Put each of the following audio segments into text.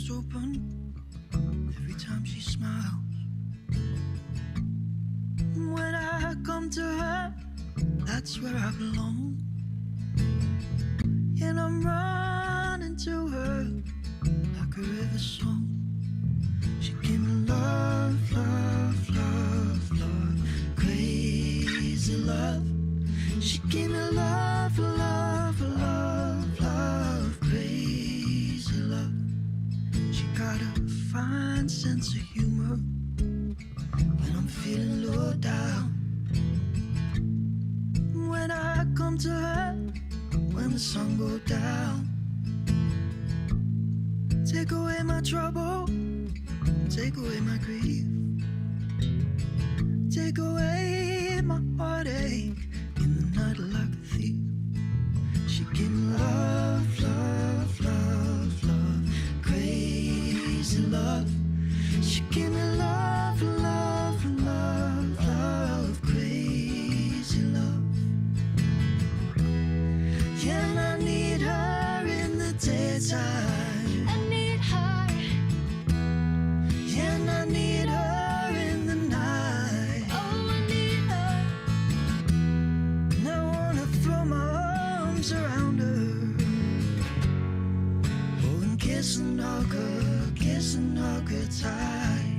arms open every time she smiles. When I come to her, that's where I belong. And I'm running to her like a river song. She gave me love, love, love, love, crazy love. She gave me love, love, love, love, crazy love. She got a fine sense of humor when I'm feeling low down. When I come to her, when the sun goes down, take away my trouble, take away my grief, take away my heartache in the night like a thief. She gave me love, love, love, love, crazy love. She gave me love, love, love, love, crazy love. Yeah, and I need her in the daytime. I need her. Yeah, and I need her in the night. Oh, I need her. And I wanna throw my arms around her. Oh, and kiss and hug her tight.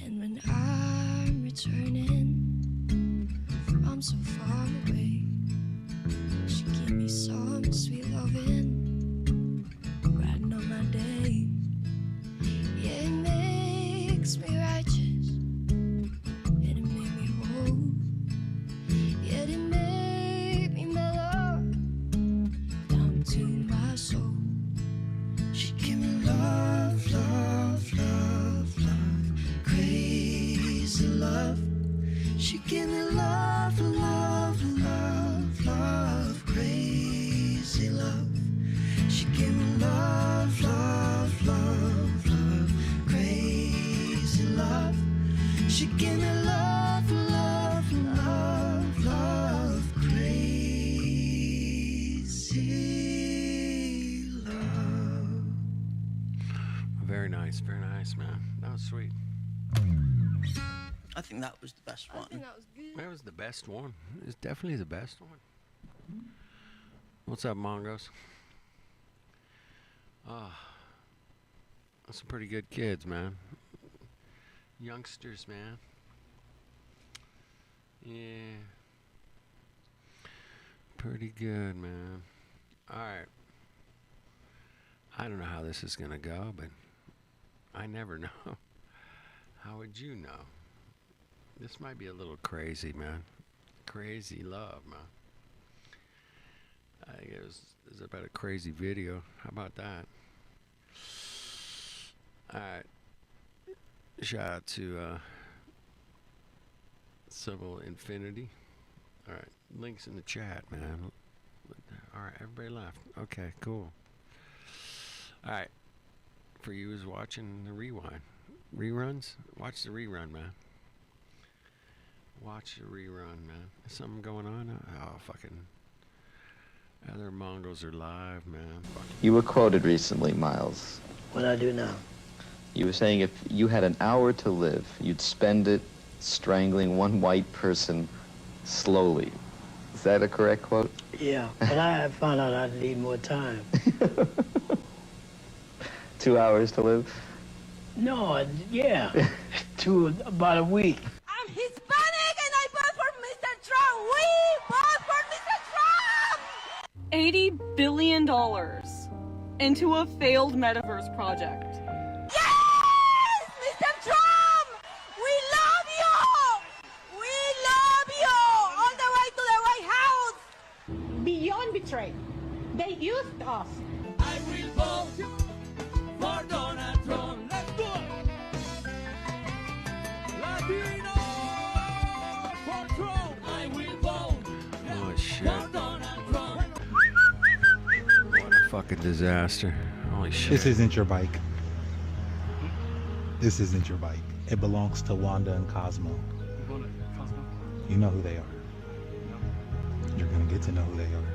And when I'm returning from so far away, she gave me some sweet loving, brighten up my day. Yeah, it makes me righteous, and it made me whole. Yeah, it made me mellow down to my soul. She gave me love, love, love, love, crazy love. She gave me love, love, love, love, crazy love. She gave me love, love, love, love, crazy love. She gave me love, love, love, love, crazy love. Very nice, man. That was sweet. I think that was the best I one. think that was good. That was the best one. It's definitely the best one. What's up, Mongos? That's some pretty good kids, man. Youngsters, man. Yeah. Pretty good, man. Alright. I don't know how this is gonna go, but I never know. How would you know? This might be a little crazy, man. Crazy love, man. I think it was about a crazy video. How about that? Alright. Shout out to Civil Infinity. Alright. Links in the chat, man. Alright, everybody left. Okay, cool. Alright. For you who's watching the rewind. Reruns? Watch the rerun, man. Watch the rerun, man. Is something going on? Oh, fucking... Other Mongols are live, man. Fucking. You were quoted recently, Miles. What I do now? You were saying if you had an hour to live, you'd spend it strangling one white person slowly. Is that a correct quote? Yeah, but I found out I need more time. 2 hours to live? No, yeah, to about a week. I'm Hispanic and I vote for Mr. Trump. We vote for Mr. Trump! $80 billion into a failed metaverse project. Yes! Mr. Trump! We love you! We love you! All the way to the White House! Beyond betrayed. They used us. I will vote for Donald Trump. Let's do it. Latino for Trump. I will vote Oh, shit. for Donald Trump. What a fucking disaster. Holy shit. This isn't your bike. This isn't your bike. It belongs to Wanda and Cosmo. You know who they are. You're gonna get to know who they are.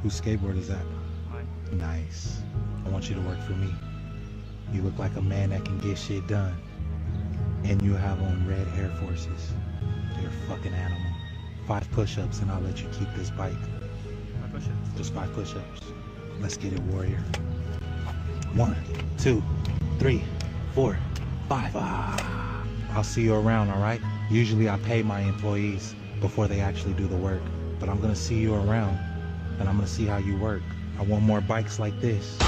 Whose skateboard is that? Nice. I want you to work for me. You look like a man that can get shit done. And you have on red Air Forces. You're a fucking animal. 5 push-ups and I'll let you keep this bike. 5 push-ups? Just 5 push-ups. Let's get it, warrior. 1, 2, 3, 4, 5. I'll see you around, all right? Usually I pay my employees before they actually do the work. But I'm gonna see you around and I'm gonna see how you work. I want more bikes like this.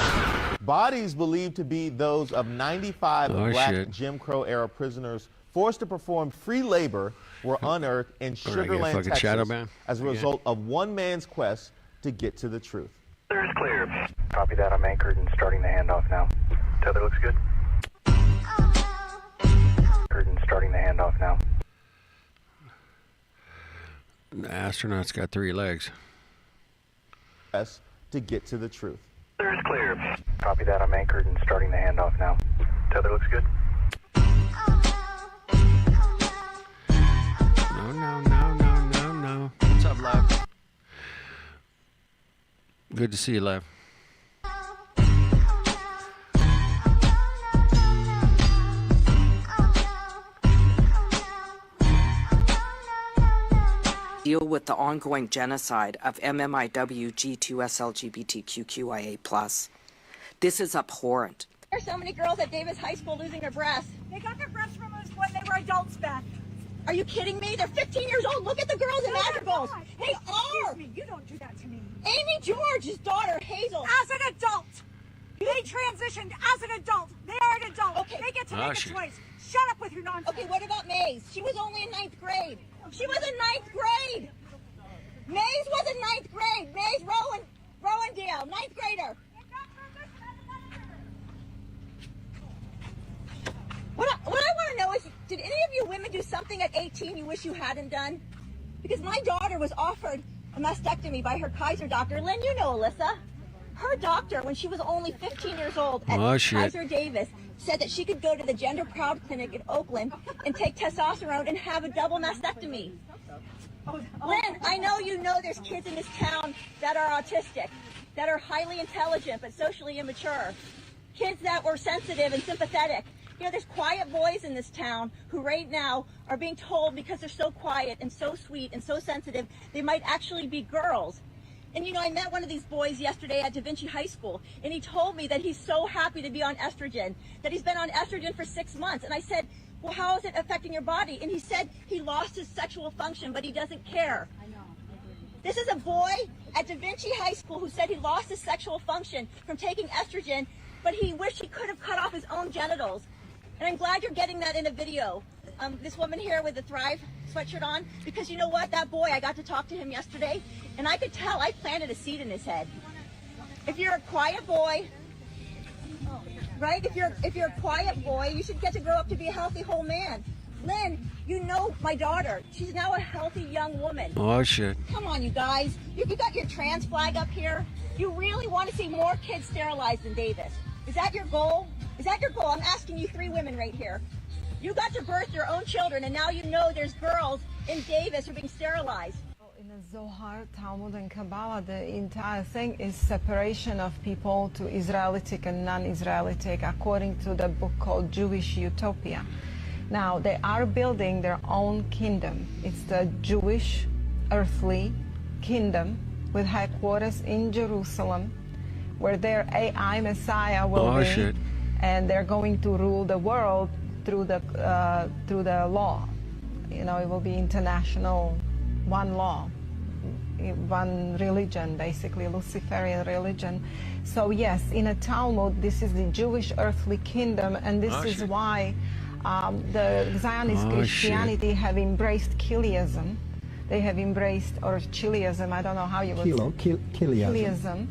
Bodies believed to be those of 95 black Jim Crow era prisoners forced to perform free labor were unearthed in Sugar Land, Texas as a result of one man's quest to get to the truth. Clear is clear. Copy that. I'm anchored and starting the handoff now. Tether looks good. Anchored and starting the handoff now. The astronaut's got 3 legs. Quest to get to the truth. Clear is clear. Copy that. I'm anchored and starting the handoff now. Tether looks good. No. What's up, Lev? Good to see you, Lev. Deal with the ongoing genocide of MMIW G2S LGBTQIA+. This is abhorrent. There's so many girls at Davis High School losing their breasts. They got their breasts removed when they were adults, Beth. Are you kidding me? They're 15 years old. Look at the girls in Madrigals. They are. Me. You don't do that to me. Amy George's daughter, Hazel. As an adult. They transitioned as an adult. They are an adult. Okay. They get to make a choice. Shut up with your nonsense. Okay, what about Maze? She was only in 9th grade. She was in 9th grade. Maze was in 9th grade. Maze Rowendale, 9th grader. What I want to know is, did any of you women do something at 18 you wish you hadn't done? Because my daughter was offered a mastectomy by her Kaiser doctor. Lynn, you know Alyssa. Her doctor, when she was only 15 years old at Kaiser Davis, said that she could go to the Gender Proud Clinic in Oakland and take testosterone and have a double mastectomy. Lynn, I know you know there's kids in this town that are autistic, that are highly intelligent but socially immature, kids that were sensitive and sympathetic. You know, there's quiet boys in this town who right now are being told because they're so quiet and so sweet and so sensitive, they might actually be girls. And you know, I met one of these boys yesterday at Da Vinci High School, and he told me that he's so happy to be on estrogen, that he's been on estrogen for 6 months. And I said, well, how is it affecting your body? And he said he lost his sexual function, but he doesn't care. This is a boy at Da Vinci High School who said he lost his sexual function from taking estrogen, but he wished he could have cut off his own genitals. And I'm glad you're getting that in a video. This woman here with the Thrive sweatshirt on, because you know what? That boy, I got to talk to him yesterday, and I could tell I planted a seed in his head. If you're a quiet boy, right? If you're a quiet boy, you should get to grow up to be a healthy whole man. Lynn, you know my daughter. She's now a healthy young woman. Oh, shit. Come on, you guys. You got your trans flag up here. You really want to see more kids sterilized in Davis. Is that your goal? Is that your goal? I'm asking you 3 women right here. You got to birth your own children, and now you know there's girls in Davis who are being sterilized. In the Zohar, Talmud, and Kabbalah, the entire thing is separation of people to Israelitic and non-Israelitic, according to the book called Jewish Utopia. Now, they are building their own kingdom. It's the Jewish earthly kingdom with headquarters in Jerusalem, where their AI Messiah will be. Shit. And they're going to rule the world through the law. You know, it will be international, one law, one religion, basically Luciferian religion. So yes, in a Talmud, this is the Jewish earthly kingdom, and this is why the Zionist Christianity have embraced Kiliism. They have embraced, or Chiliism, I don't know how you would say. Kiliism,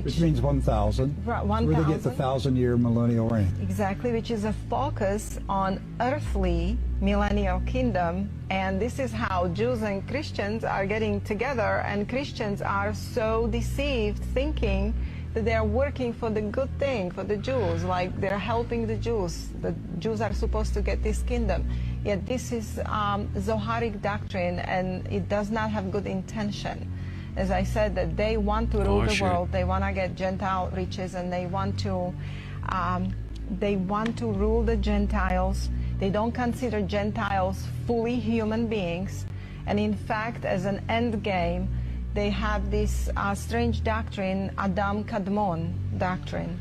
which means 1,000. 1,000. Where they get the 1,000-year millennial reign. Exactly, which is a focus on earthly millennial kingdom. And this is how Jews and Christians are getting together, and Christians are so deceived, thinking that they are working for the good thing, for the Jews, like they're helping the Jews. The Jews are supposed to get this kingdom. Yet this is Zoharic doctrine, and it does not have good intention. as I said, that they want to rule the world. They want to get Gentile riches, and they want to rule the Gentiles. They don't consider Gentiles fully human beings. And in fact, as an end game, they have this strange doctrine, Adam Kadmon doctrine,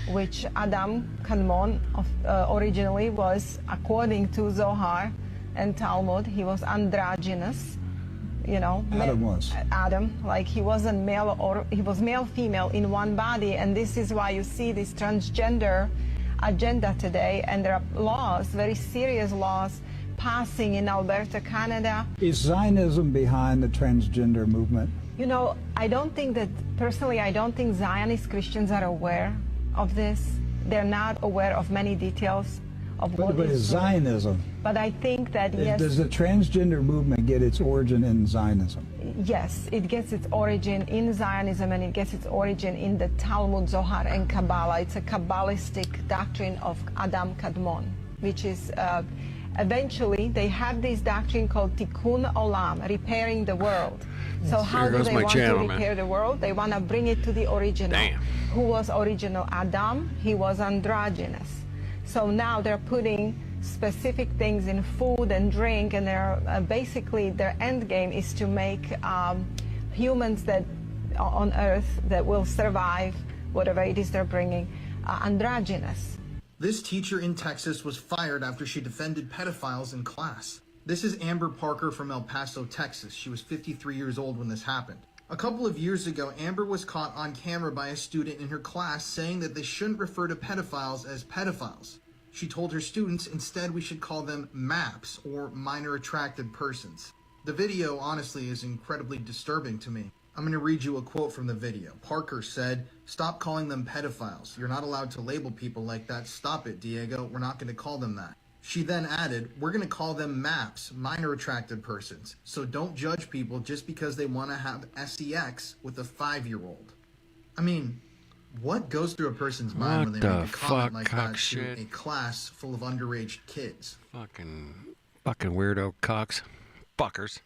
which Adam Kadmon originally was, according to Zohar and Talmud, he was androgynous. You know, Adam, like he wasn't male, or he was male female in one body, and this is why you see this transgender agenda today, and there are laws, very serious laws, passing in Alberta, Canada. Is Zionism behind the transgender movement? You know, I don't think that, personally, I don't think Zionist Christians are aware of this. They're not aware of many details of what But it's Zionism. But I think that, yes. Does the transgender movement get its origin in Zionism? Yes, it gets its origin in Zionism, and it gets its origin in the Talmud, Zohar, and Kabbalah. It's a Kabbalistic doctrine of Adam Kadmon, which is eventually they have this doctrine called Tikkun Olam, repairing the world. So how do they want to repair the world? They want to bring it to the original. Damn. Who was original Adam? He was androgynous. So now they're putting specific things in food and drink, and they're basically their end game is to make humans that on Earth that will survive whatever it is they're bringing androgynous. This teacher in Texas was fired after she defended pedophiles in class. This is Amber Parker from El Paso, Texas. She was 53 years old when this happened. A couple of years ago, Amber was caught on camera by a student in her class saying that they shouldn't refer to pedophiles as pedophiles. She told her students instead we should call them MAPs, or minor attracted persons. The video, honestly, is incredibly disturbing to me. I'm going to read you a quote from the video. Parker said, "Stop calling them pedophiles. You're not allowed to label people like that. Stop it, Diego. We're not going to call them that." She then added, "We're going to call them MAPs, minor attracted persons. So don't judge people just because they want to have sex with a 5-year-old. I mean, what goes through a person's mind when they make a comment like that to a class full of underage kids? Fucking weirdo cocks. Fuckers.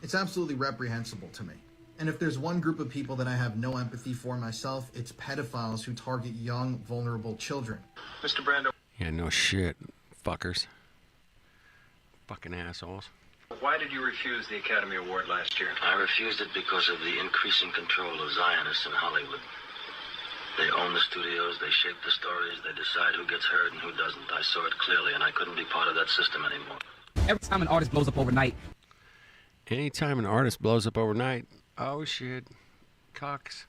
It's absolutely reprehensible to me. And if there's one group of people that I have no empathy for myself, it's pedophiles who target young, vulnerable children." Mr. Brando. Yeah, no shit. Fuckers. Fucking assholes. Why did you refuse the Academy Award last year? I refused it because of the increasing control of Zionists in Hollywood. They own the studios, they shape the stories, they decide who gets heard and who doesn't. I saw it clearly, and I couldn't be part of that system anymore. Every time an artist blows up overnight. Anytime an artist blows up overnight, oh shit, cocks.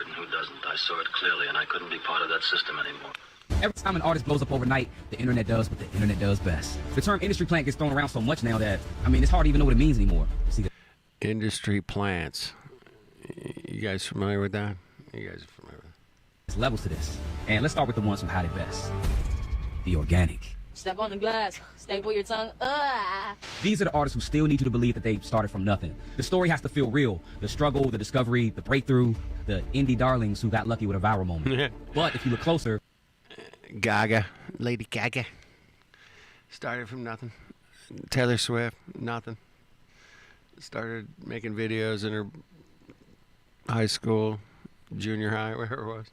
And who doesn't? I saw it clearly, and I couldn't be part of that system anymore. Every time an artist blows up overnight, the internet does what the internet does best. The term industry plant gets thrown around so much now that, I mean, it's hard to even know what it means anymore. See, industry plants. You guys familiar with that? You guys are familiar with that? There's levels to this. And let's start with the ones who had it best. The organic. Step on the glass. Staple your tongue. These are the artists who still need you to believe that they started from nothing. The story has to feel real. The struggle, the discovery, the breakthrough, the indie darlings who got lucky with a viral moment. But if you look closer, Gaga, Lady Gaga, started from nothing. Taylor Swift, nothing. Started making videos in her high school, junior high, wherever it was.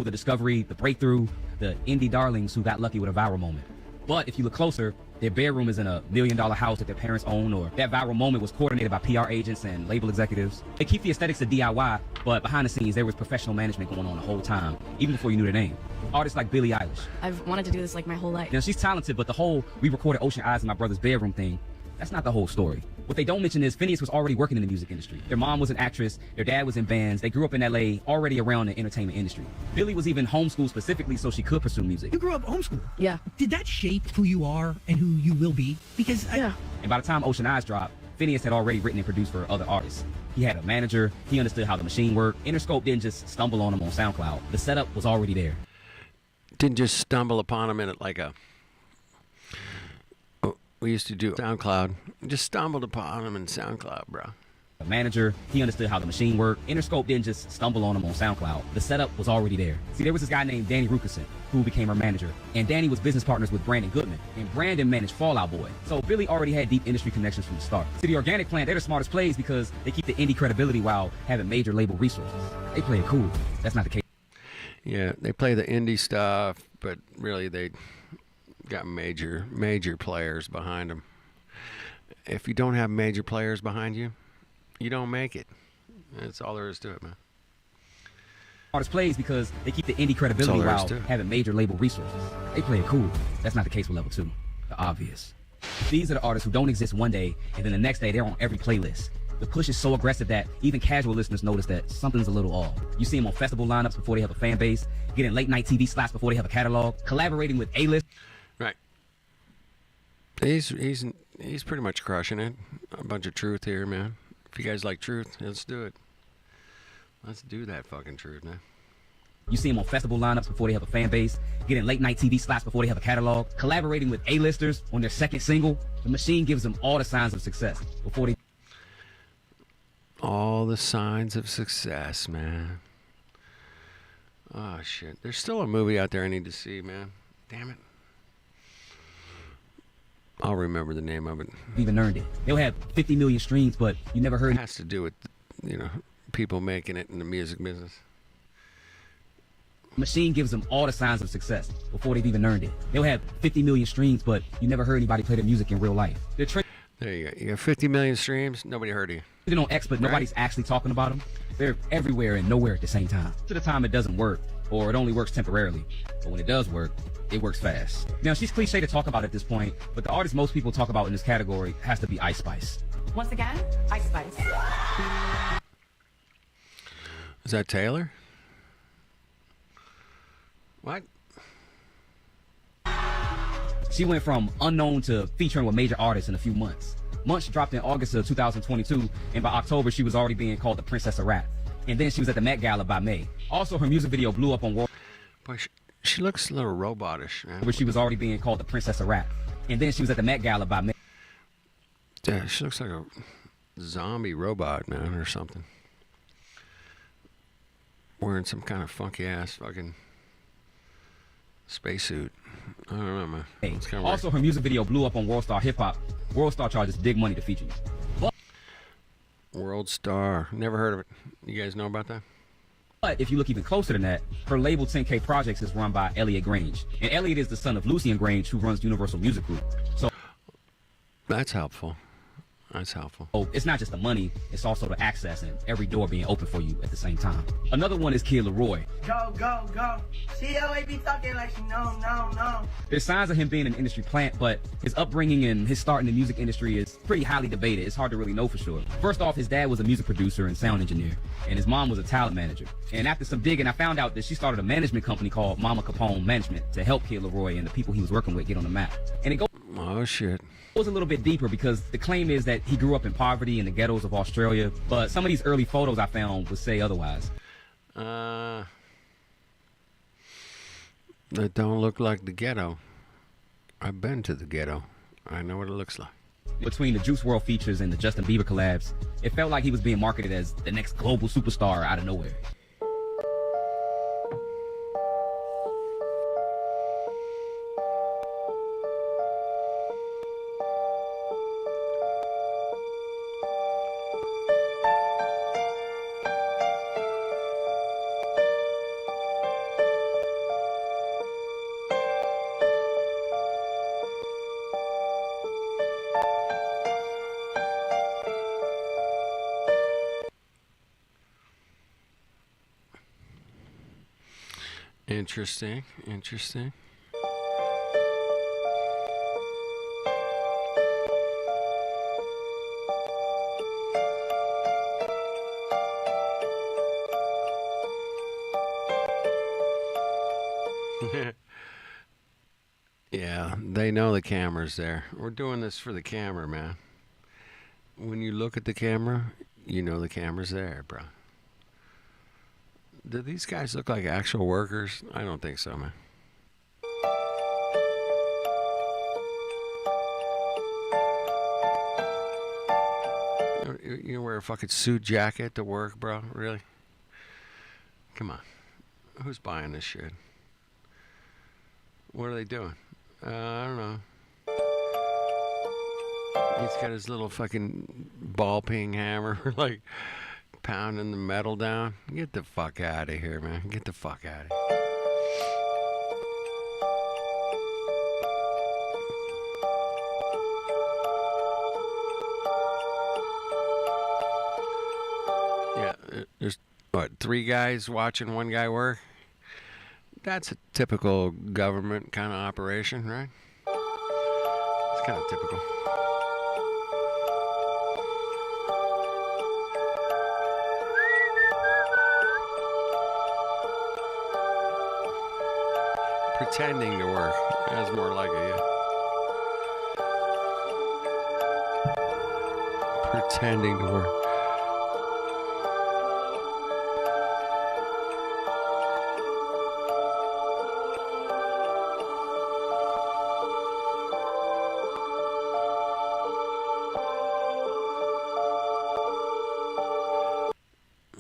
The discovery, the breakthrough, the indie darlings who got lucky with a viral moment. But if you look closer, their bedroom is in a $1 million house that their parents own, or that viral moment was coordinated by PR agents and label executives. They keep the aesthetics of DIY, but behind the scenes, there was professional management going on the whole time, even before you knew their name. Artists like Billie Eilish. I've wanted to do this like my whole life. Now, she's talented, but the whole "we recorded Ocean Eyes in my brother's bedroom" thing, that's not the whole story. What they don't mention is Phineas was already working in the music industry. Their mom was an actress, their dad was in bands, they grew up in LA, already around the entertainment industry. Billie was even homeschooled specifically so she could pursue music. You grew up homeschooled? Yeah. Did that shape who you are and who you will be? Because yeah. And by the time Ocean Eyes dropped, Phineas had already written and produced for other artists. He had a manager, he understood how the machine worked. Interscope didn't just stumble on him on SoundCloud. The setup was already there. Didn't just stumble upon him in it like a... We used to do SoundCloud. Just stumbled upon him in SoundCloud, bro. a manager. He understood how the machine worked. Interscope didn't just stumble on him on SoundCloud. The setup was already there. See, there was this guy named Danny Rukerson who became her manager. And Danny was business partners with Brandon Goodman. And Brandon managed Fall Out Boy. So Billy already had deep industry connections from the start. See, the Organic Plant, they're the smartest plays because they keep the indie credibility while having major label resources. They play it cool. That's not the case. Yeah, they play the indie stuff, but really they got major players behind them. If you don't have major players behind you, you don't make it. That's all there is to it, man. Artists plays because they keep the indie credibility while having major label resources. They play it cool. That's not the case with level 2. The obvious. These are the artists who don't exist one day, and then the next day they're on every playlist. The push is so aggressive that even casual listeners notice that something's a little off. You see them on festival lineups before they have a fan base, getting late night TV slots before they have a catalog, collaborating with A-list. Right. He's pretty much crushing it. A bunch of truth here, man. If you guys like truth, let's do it. Let's do that fucking truth, man. You see them on festival lineups before they have a fan base, getting late night TV slots before they have a catalog, collaborating with A-listers on their second single. The machine gives them all the signs of success before they... All the signs of success, man. Oh, shit. There's still a movie out there I need to see, man. Damn it. I'll remember the name of it. Even earned it. They'll have 50 million streams, but you never heard... It has to do with, people making it in the music business. Machine gives them all the signs of success before they've even earned it. They'll have 50 million streams, but you never heard anybody play their music in real life. They're there you go. You got 50 million streams, nobody heard of you. They're on X, but nobody's actually talking about them. They're everywhere and nowhere at the same time. To the time it doesn't work, or it only works temporarily. But when it does work, it works fast. Now, she's cliche to talk about at this point, but the artist most people talk about in this category has to be Ice Spice. Once again, Ice Spice. Is that Taylor? What? She went from unknown to featuring with major artists in a few months. Munch dropped in August of 2022, and by October, she was already being called the Princess of Rap. And then she was at the Met Gala by May. Also, her music video blew up on World... Boy, she looks a little robotish, man. Where she was already being called the Princess of Rap. And then she was at the Met Gala by May. Yeah, she looks like a zombie robot, man, or something. Wearing some kind of funky-ass fucking spacesuit. I don't know, man. Hey, also, her music video blew up on World Star Hip Hop. World Star charges big money to feature you. But World Star. Never heard of it. You guys know about that? But if you look even closer than that, her label 10K Projects is run by Elliot Grange. And Elliot is the son of Lucien Grange, who runs Universal Music Group. So that's helpful. That's helpful. Oh, it's not just the money, it's also the access and every door being open for you at the same time. Another one is Kid Leroy. Go, go, go. She always be talking like she no. There's signs of him being an industry plant, but his upbringing and his start in the music industry is pretty highly debated. It's hard to really know for sure. First off, his dad was a music producer and sound engineer, and his mom was a talent manager. And after some digging, I found out that she started a management company called Mama Capone Management to help Kid Leroy and the people he was working with get on the map. And it goes... Oh, shit. Goes a little bit deeper because the claim is that he grew up in poverty in the ghettos of Australia, but some of these early photos I found would say otherwise. That don't look like the ghetto. I've been to the ghetto. I know what it looks like. Between the Juice WRLD features and the Justin Bieber collabs, it felt like he was being marketed as the next global superstar out of nowhere. Interesting. Yeah, they know the camera's there. We're doing this for the camera, man. When you look at the camera, you know the camera's there, bro. Do these guys look like actual workers? I don't think so, man. You wear a fucking suit jacket to work, bro? Really? Come on. Who's buying this shit? What are they doing? I don't know. He's got his little fucking ball-peen hammer, like, pounding the metal down. Get the fuck out of here, man. Get the fuck out of here. There's, what, 3 guys watching one guy work? That's a typical government kind of operation, right? It's kind of typical. Pretending to work. That's more like it, yeah. Pretending to work.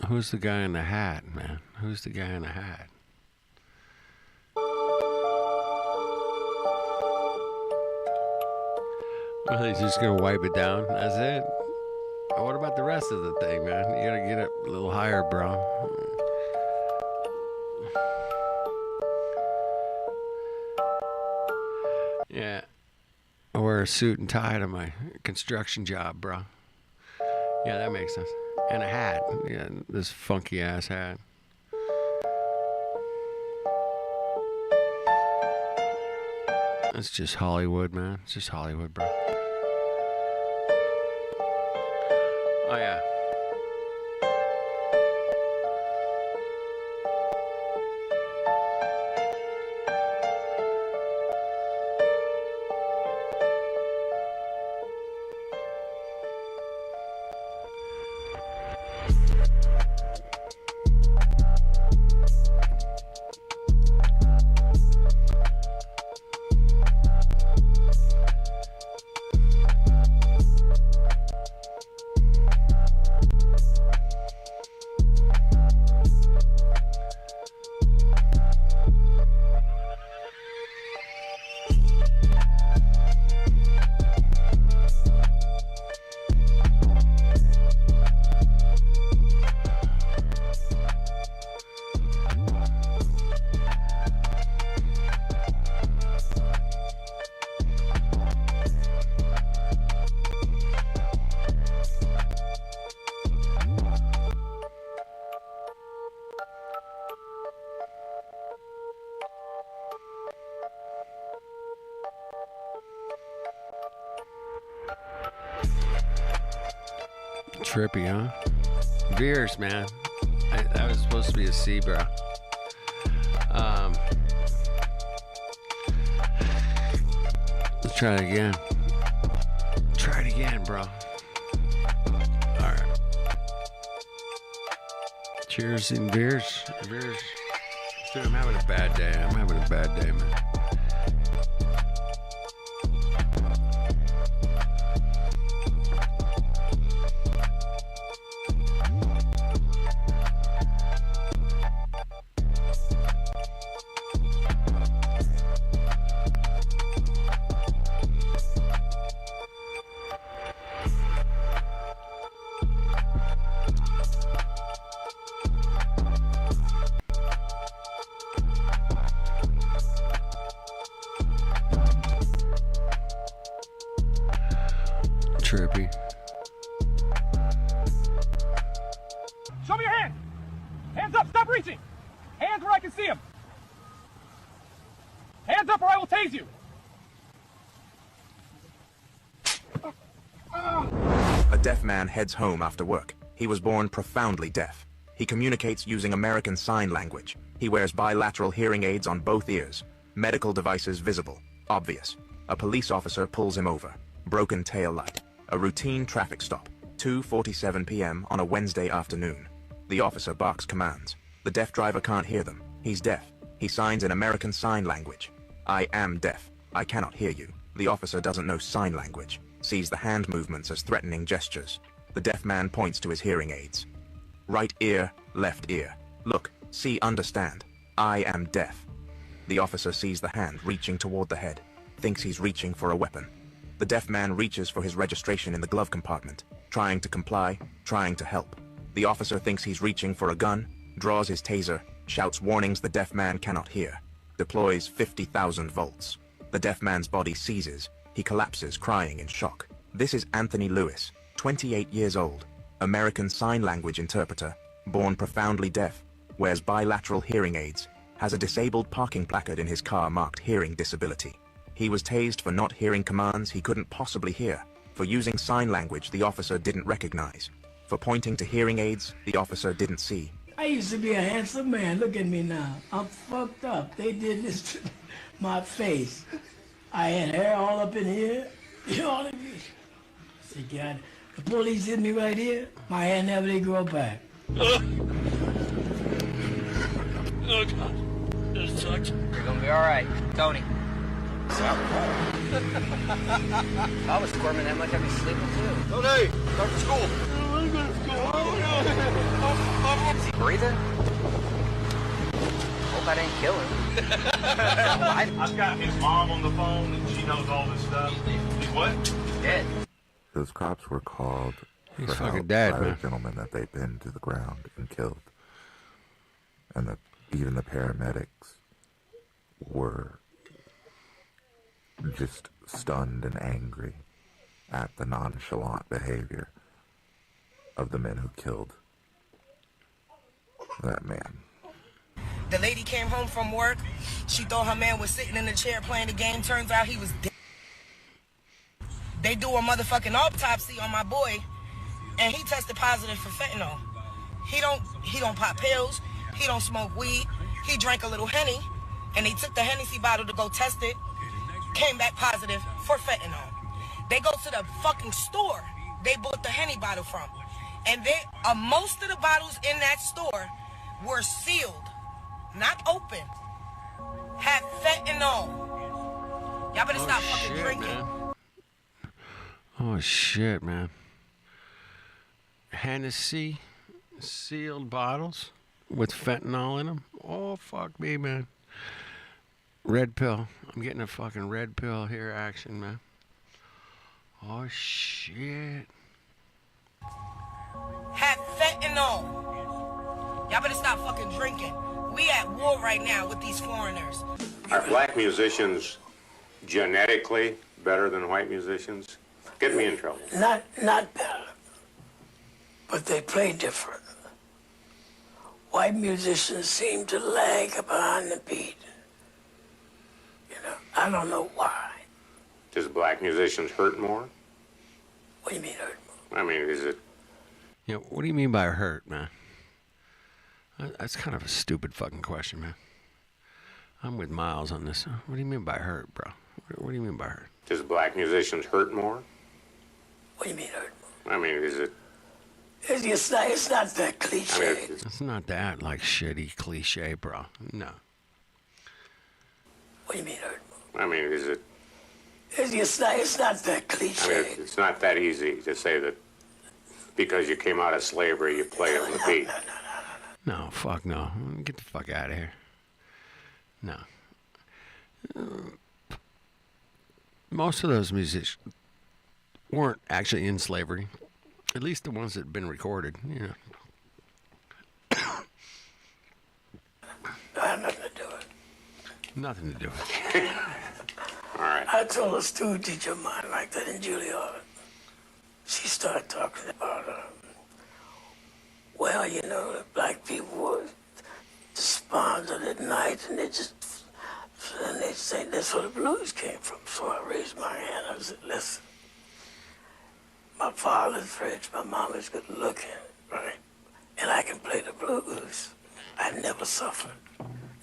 Who's the guy in the hat, man? Who's the guy in the hat? Well, he's just gonna wipe it down. That's it. What about the rest of the thing, man? You gotta get it a little higher, bro. Yeah. I wear a suit and tie to my construction job, bro. Yeah, that makes sense. And a hat. Yeah, this funky ass hat. It's just Hollywood, man. It's just Hollywood, bro. Oh, yeah. Trippy, huh? Veers, man. That was supposed to be a C, bro. Let's try it again. Try it again, bro. Alright. Cheers and beers. Beers. Dude, I'm having a bad day. I'm having a bad day, man. Trippy. Show me your hands. Hands up. Stop reaching. Hands where I can see them. Hands up or I will tase you. A deaf man heads home after work. He was born profoundly deaf. He communicates using American Sign Language. He wears bilateral hearing aids on both ears. Medical devices visible. Obvious. A police officer pulls him over. Broken tail light. A routine traffic stop. 2:47 p.m. on a Wednesday afternoon. The officer barks commands. The deaf driver can't hear them. He's deaf. He signs in American Sign Language. I am deaf. I cannot hear you. The officer doesn't know sign language. Sees the hand movements as threatening gestures. The deaf man points to his hearing aids. Right ear, left ear. Look, see, understand. I am deaf. The officer sees the hand reaching toward the head, thinks he's reaching for a weapon. The deaf man reaches for his registration in the glove compartment, trying to comply, trying to help. The officer thinks he's reaching for a gun, draws his taser, shouts warnings the deaf man cannot hear, deploys 50,000 volts. The deaf man's body seizes. He collapses, crying in shock. This is Anthony Lewis, 28 years old, American Sign Language interpreter, born profoundly deaf, wears bilateral hearing aids, has a disabled parking placard in his car marked hearing disability. He was tased for not hearing commands he couldn't possibly hear, for using sign language the officer didn't recognize, for pointing to hearing aids the officer didn't see. I used to be a handsome man. Look at me now. I'm fucked up. They did this to my face. I had hair all up in here. You know what I mean? See, God, the police hit me right here. My hair never did grow back. Oh, God. This sucks. You're gonna be all right, Tony. I was squirming that much, I'd be sleeping too. Tony, start to school. Is he breathing? Hope I didn't kill him. I've got his mom on the phone, and she knows all this stuff. He's what? Dead. Those cops were called He's for fucking help dead, by man. a gentleman that they pinned to the ground and killed. And even the paramedics were just stunned and angry at the nonchalant behavior of the men who killed that man. The lady came home from work. She thought her man was sitting in the chair playing the game. Turns out he was dead. They do a motherfucking autopsy on my boy, and he tested positive for fentanyl. He don't pop pills. He don't smoke weed. He drank a little Henny, and he took the Hennessy bottle to go test it. Came back positive for fentanyl. They go to the fucking store they bought the Henny bottle from, and most of the bottles in that store were sealed, not open. Had fentanyl. Y'all better stop fucking drinking. Man. Oh shit, man. Hennessy sealed bottles with fentanyl in them. Oh fuck me, man. Red pill. I'm getting a fucking red pill here action, man. Oh shit. Had fentanyl. Y'all better stop fucking drinking. We at war right now with these foreigners. Are black musicians genetically better than white musicians? Get me in trouble. Not better, but they play different. White musicians seem to lag behind the beat. You know, I don't know why. Does black musicians hurt more? What do you mean hurt more? I mean, is it... You know, what do you mean by hurt, man? That's kind of a stupid fucking question, man. I'm with Miles on this. What do you mean by hurt, bro? What do you mean by hurt? Does black musicians hurt more? What do you mean hurt more? I mean, is it... It's not that cliche. I mean, it's not that, like, shitty cliche, bro. No. What do you mean hurt more? I mean, is it... It's not that cliche. I mean, it's not that easy to say that because you came out of slavery, you play on the beat. No, fuck no. Get the fuck out of here. No. Most of those musicians weren't actually in slavery. At least the ones that have been recorded, you know. I have nothing to do with it. Nothing to do with it. All right. I told a student teacher of mine like that in Juilliard. She started talking about, well, you know, the black people were despondent at night, and they say that's where the blues came from. So I raised my hand. I said, listen, my father's rich, my mama's good looking, right? And I can play the blues. I never suffered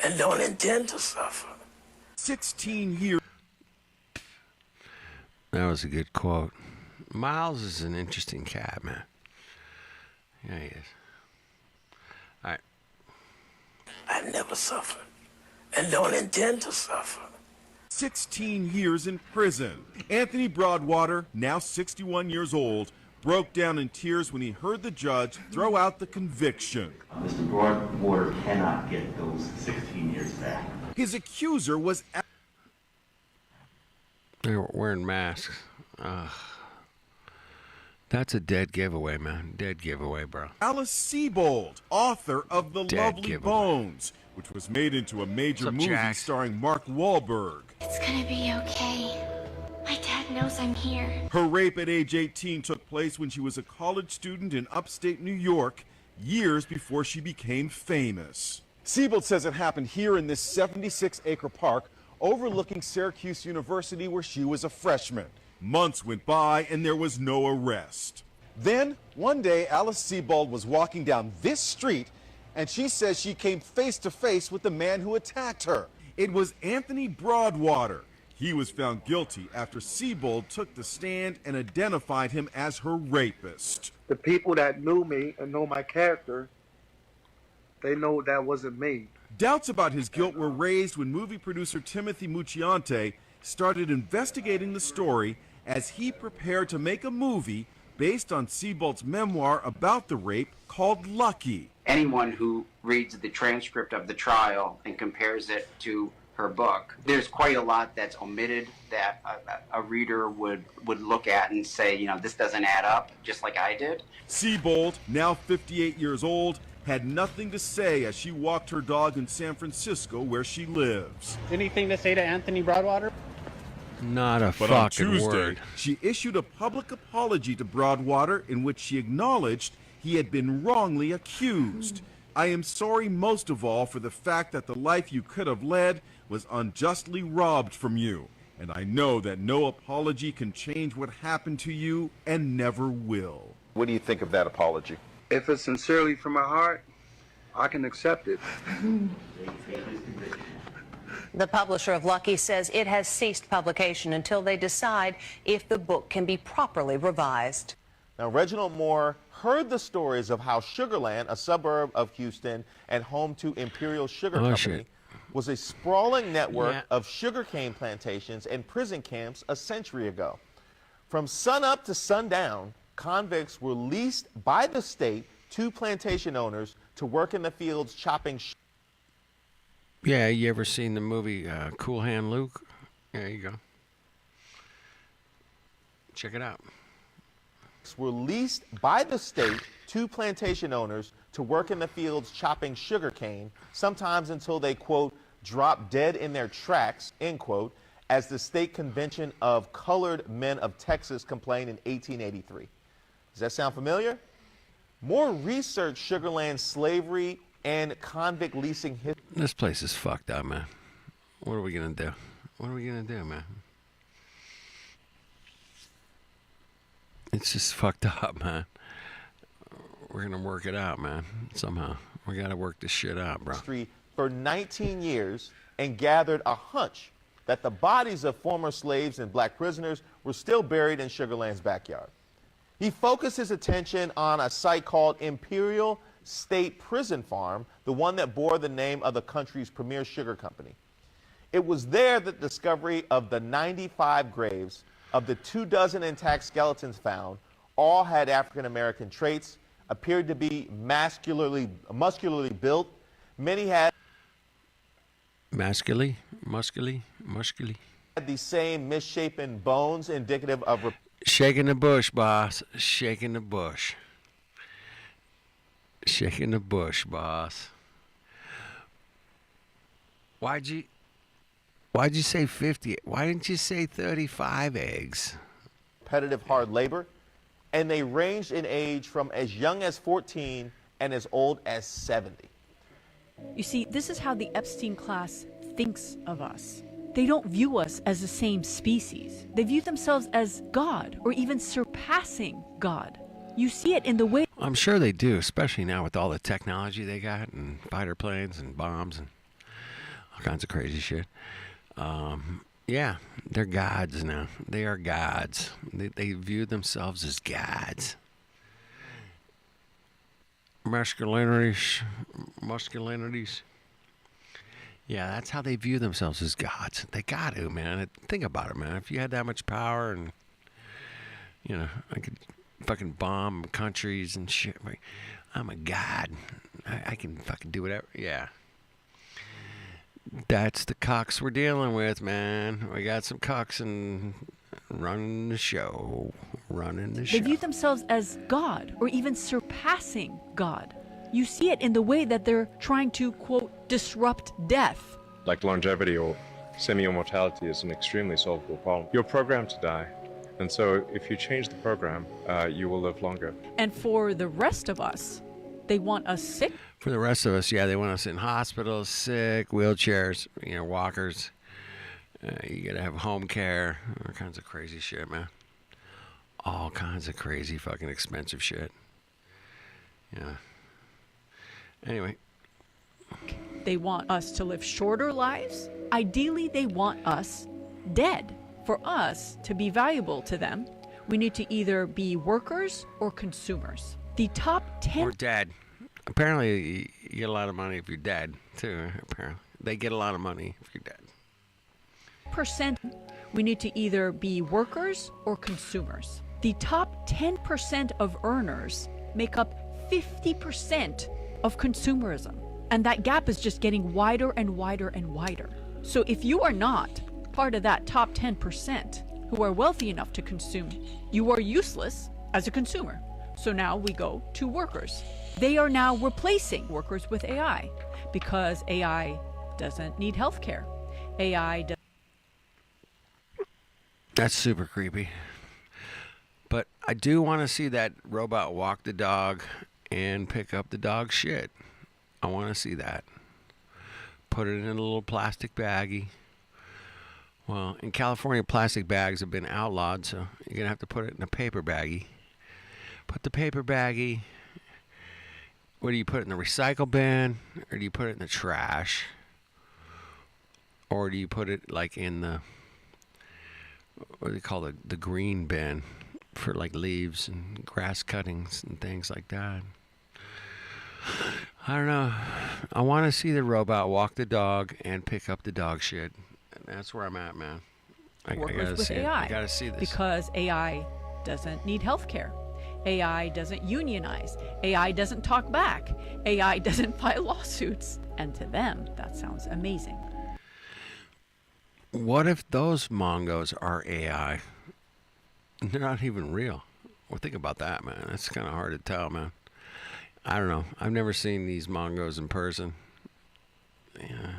and don't intend to suffer. 16 years. That was a good quote. Miles is an interesting cat, man. Yeah, he is. All right. I never suffered and don't intend to suffer. 16 years in prison. Anthony Broadwater, now 61 years old, broke down in tears when he heard the judge throw out the conviction. Mr. Broadwater cannot get those 16 years back. His accuser was... They were wearing masks. That's a dead giveaway, man. Dead giveaway, bro. Alice Sebold, author of The Lovely Bones, which was made into a major movie starring Mark Wahlberg. It's gonna be okay. My dad knows I'm here. Her rape at age 18 took place when she was a college student in upstate New York, years before she became famous. Sebold says it happened here in this 76-acre park overlooking Syracuse University, where she was a freshman. Months went by and there was no arrest. Then, one day, Alice Sebold was walking down this street and she says she came face to face with the man who attacked her. It was Anthony Broadwater. He was found guilty after Sebold took the stand and identified him as her rapist. The people that knew me and know my character, they know that wasn't me. Doubts about his guilt were raised when movie producer Timothy Mucciante started investigating the story as he prepared to make a movie based on Sebold's memoir about the rape called Lucky. Anyone who reads the transcript of the trial and compares it to her book, there's quite a lot that's omitted that a reader would look at and say, you know, this doesn't add up, just like I did. Sebold, now 58 years old, had nothing to say as she walked her dog in San Francisco, where she lives. Anything to say to Anthony Broadwater? Not a But fucking on Tuesday, word. she issued a public apology to Broadwater in which she acknowledged he had been wrongly accused. I am sorry most of all for the fact that the life you could have led was unjustly robbed from you. And I know that no apology can change what happened to you and never will. What do you think of that apology? If it's sincerely from my heart, I can accept it. The publisher of Lucky says it has ceased publication until they decide if the book can be properly revised. Now, Reginald Moore heard the stories of how Sugarland, a suburb of Houston and home to Imperial Sugar Company, was a sprawling network of sugarcane plantations and prison camps a century ago. From sunup to sundown, convicts were leased by the state to plantation owners to work in the fields chopping Yeah, you ever seen the movie Cool Hand Luke? There you go. Check it out. Were leased by the state to plantation owners to work in the fields chopping sugarcane, sometimes until they, quote, dropped dead in their tracks, end quote, as the State Convention of Colored Men of Texas complained in 1883. Does that sound familiar? More research Sugarland slavery and convict leasing history. This place is fucked up, man. What are we going to do? What are we going to do, man? It's just fucked up, man. We're going to work it out, man, somehow. We got to work this shit out, bro. For 19 years and gathered a hunch that the bodies of former slaves and black prisoners were still buried in Sugarland's backyard. He focused his attention on a site called Imperial State Prison Farm, the one that bore the name of the country's premier sugar company. It was there that the discovery of the 95 graves of the 24 intact skeletons found all had African-American traits, appeared to be muscularly built. Many had muscularly had the same misshapen bones indicative of shaking the bush, boss. Shaking the bush. Shaking the bush, boss. Why'd you say 50? Why didn't you say 35 eggs? Repetitive hard labor, and they ranged in age from as young as 14 and as old as 70. You see, this is how the Epstein class thinks of us. They don't view us as the same species. They view themselves as God, or even surpassing God. You see it in the way... I'm sure they do, especially now with all the technology they got, and fighter planes and bombs and all kinds of crazy shit. Yeah, they're gods now. They are gods. They view themselves as gods. Masculinities. Yeah, that's how they view themselves, as gods. They got to, man. Think about it, man. If you had that much power and, you know, I could fucking bomb countries and shit. I'm a god. I can fucking do whatever. Yeah. That's the cocks we're dealing with, man. We got some cocks and running the show. They view themselves as God or even surpassing God. You see it in the way that they're trying to, quote, disrupt death. Like longevity or semi-immortality is an extremely solvable problem. You're programmed to die. And so if you change the program, you will live longer. And for the rest of us, they want us sick. For the rest of us, yeah, they want us in hospitals, sick, wheelchairs, walkers. You gotta have home care, all kinds of crazy shit, man. All kinds of crazy fucking expensive shit. Yeah. Anyway. They want us to live shorter lives. Ideally, they want us dead. For us to be valuable to them, we need to either be workers or consumers. The top 10... Or dead. Apparently, you get a lot of money if you're dead, too, apparently. They get a lot of money if you're dead. ...percent, we need to either be workers or consumers. The top 10% of earners make up 50% of consumerism. And that gap is just getting wider and wider and wider. So if you are not part of that top 10% who are wealthy enough to consume, you are useless as a consumer. So now we go to workers. They are now replacing workers with AI because AI doesn't need healthcare. AI does. That's super creepy. But I do want to see that robot walk the dog and pick up the dog shit. I want to see that. Put it in a little plastic baggie. Well, in California, plastic bags have been outlawed, so you're going to have to put it in a paper baggie. Put the paper baggie. What do you put it in the recycle bin? Or do you put it in the trash? Or do you put it like in the, what do they call it? The green bin for like leaves and grass cuttings and things like that. I don't know. I want to see the robot walk the dog and pick up the dog shit. And that's where I'm at, man. I gotta with see AI it. I gotta see this. Because AI doesn't need healthcare. AI doesn't unionize. AI doesn't talk back. AI doesn't file lawsuits. And to them, that sounds amazing. What if those Mongos are AI? They're not even real. Well, think about that, man. It's kind of hard to tell, man. I don't know. I've never seen these Mongos in person. Yeah,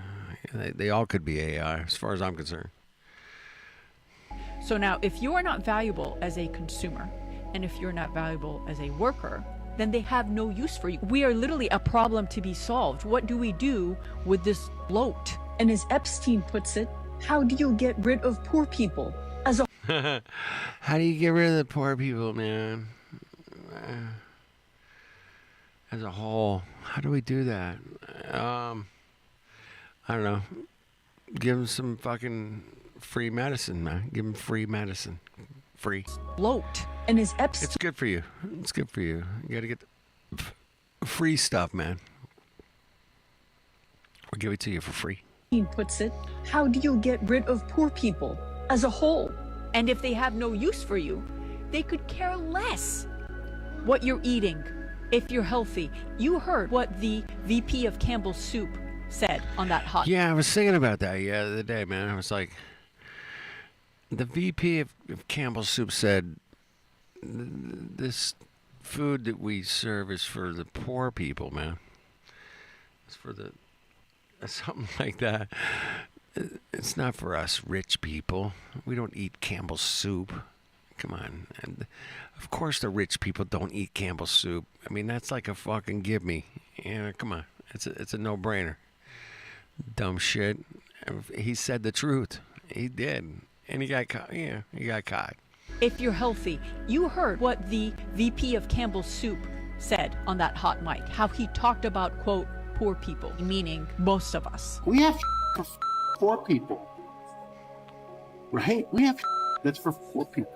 they all could be AI, as far as I'm concerned. So now, if you are not valuable as a consumer, and if you're not valuable as a worker, then they have no use for you. We are literally a problem to be solved. What do we do with this bloat? And as Epstein puts it, how do you get rid of poor people? As a How do you get rid of the poor people, man? As a whole, how do we do that? I don't know. Give them some fucking free medicine, man. Give them free medicine. Free. bloat. And as Epstein... It's good for you. It's good for you. You got to get the free stuff, man. We'll give it to you for free. puts it, how do you get rid of poor people as a whole? And if they have no use for you, they could care less what you're eating if you're healthy. You heard what the VP of Campbell's Soup said on that hot. Yeah, I was thinking about that the other day, man. I was like, the VP of Campbell's Soup said, this food that we serve is for the poor people, man. It's for the, something like that. It's not for us rich people. We don't eat Campbell's Soup. Come on. And of course the rich people don't eat Campbell's Soup. I mean, that's like a fucking give me. Yeah, come on. It's a no-brainer. Dumb shit. He said the truth. He did. And he got caught. Yeah, he got caught. If you're healthy, you heard what the VP of Campbell's Soup said on that hot mic. How he talked about, quote, poor people, meaning most of us. We have for poor people, right? We have that's for poor people.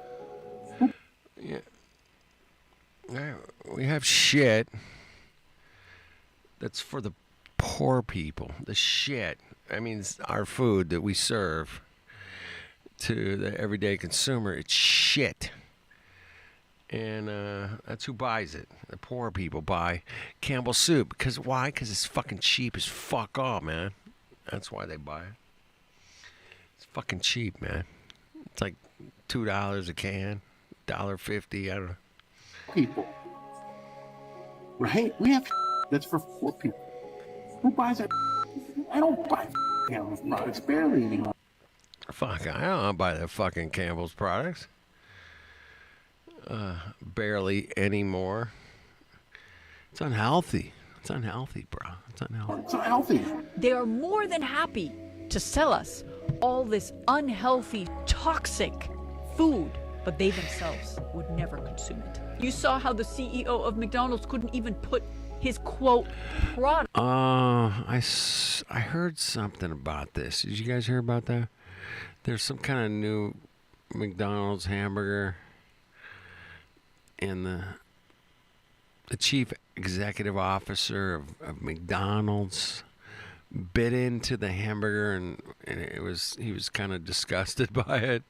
Yeah. We have shit that's for the poor people. The shit. I mean, it's our food that we serve to the everyday consumer. It's shit. And that's who buys it. The poor people buy Campbell's soup. Because why? Because it's fucking cheap as fuck all, man. That's why they buy it. It's fucking cheap, man. It's like $2 a can, $1.50, I don't know. People. Right? We have that's for poor people. Who buys it? I don't buy Campbell's products barely anymore. Fuck, I don't buy the fucking Campbell's products. Barely anymore. It's unhealthy. It's unhealthy, bro. It's unhealthy. It's unhealthy. They are more than happy to sell us all this unhealthy, toxic food, but they themselves would never consume it. You saw how the CEO of McDonald's couldn't even put his quote product. I heard something about this. Did you guys hear about that? There's some kind of new McDonald's hamburger, and the chief executive officer of McDonald's bit into the hamburger, and he was kind of disgusted by it.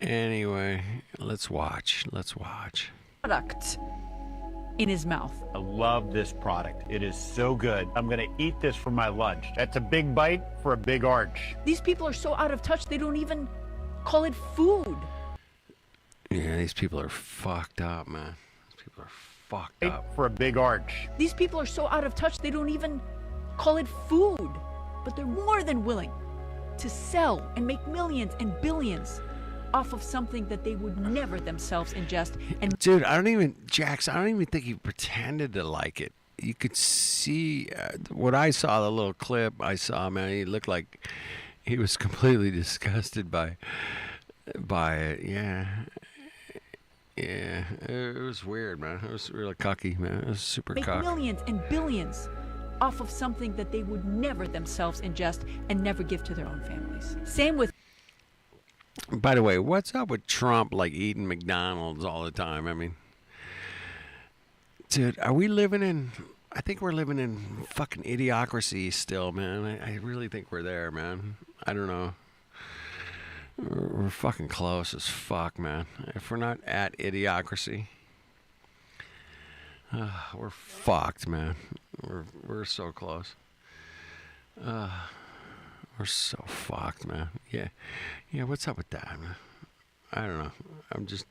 Anyway, let's watch. Product in his mouth. I love this product. It is so good. I'm going to eat this for my lunch. That's a big bite for a big arch. These people are so out of touch, they don't even call it food. Yeah, these people are fucked up, man. These people are fucked up. For a big arch. These people are so out of touch, they don't even call it food. But they're more than willing to sell and make millions and billions off of something that they would never themselves ingest. And dude, I don't even think he pretended to like it. You could see what I saw, the little clip I saw, man, he looked like he was completely disgusted by it. Yeah, it was weird, man. It was really cocky, man. It was super make cocky. Millions and billions off of something that they would never themselves ingest and never give to their own families. Same with. By the way, what's up with Trump like eating McDonald's all the time? I mean, dude, are we living in? I think we're living in fucking idiocracy still, man. I really think we're there, man. I don't know. We're fucking close as fuck, man. If we're not at idiocracy, we're fucked, man. We're so close. We're so fucked, man. Yeah. What's up with that, man? I don't know. I'm just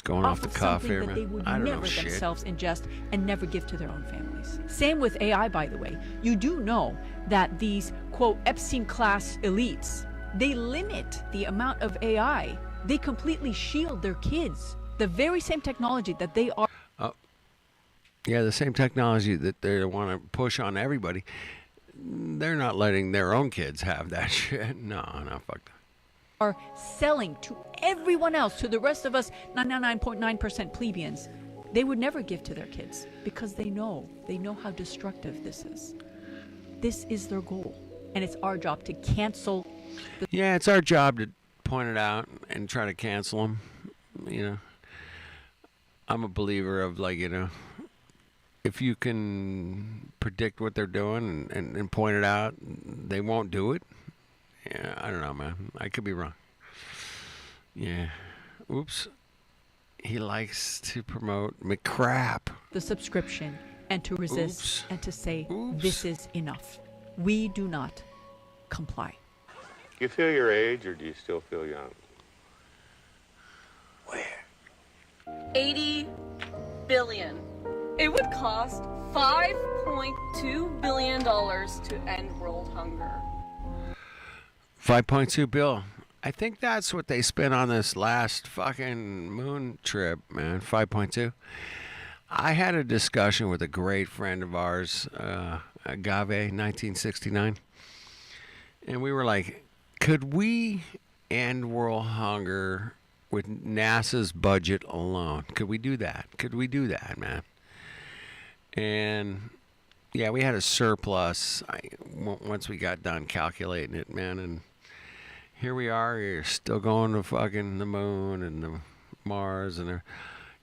going off the cuff here, man. They would I don't never know shit. themselves ingest and never give to their own families. Same with AI, by the way. You do know that these quote Epstein class elites, they limit the amount of AI. They completely shield their kids. The very same technology that they are. Yeah, the same technology that they want to push on everybody. They're not letting their own kids have that shit. No, fuck that. Are selling to everyone else, to the rest of us 99.9% plebeians. They would never give to their kids because they know how destructive this is. This is their goal, and it's our job to cancel. Yeah, it's our job to point it out and try to cancel them. You know, I'm a believer of if you can predict what they're doing and point it out, they won't do it. Yeah, I don't know, man. I could be wrong. Yeah. Oops. He likes to promote McCrap. The subscription and to resist and to say, this is enough. We do not comply. You feel your age, or do you still feel young? 80 billion. It would cost $5.2 billion to end world hunger. 5.2 bill. I think that's what they spent on this last fucking moon trip, man. 5.2. I had a discussion with a great friend of ours, Agave, 1969. And we were like, could we end world hunger with NASA's budget alone? Could we do that? Could we do that, man? And yeah, we had a surplus once we got done calculating it, man. And here we are. You're still going to fucking the moon and the Mars and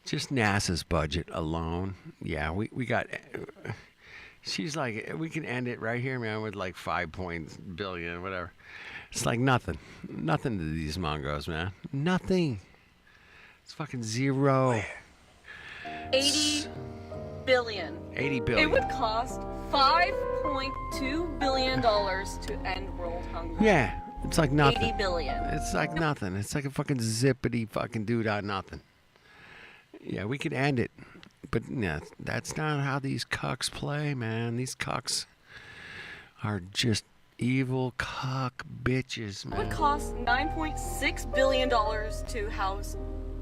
just NASA's budget alone. Yeah, we got. She's like, we can end it right here, man, with like 5 billion, whatever. It's like nothing to these Mongos, man. Nothing. It's fucking zero. 80 billion. 80 billion. It would cost $5.2 billion to end world hunger. Yeah, it's like nothing. 80 billion. It's like nothing. It's like a fucking zippity fucking dude out nothing. Yeah, we could end it. But yeah, that's not how these cucks play, man. These cucks are just evil cuck bitches, man. It would cost $9.6 billion to house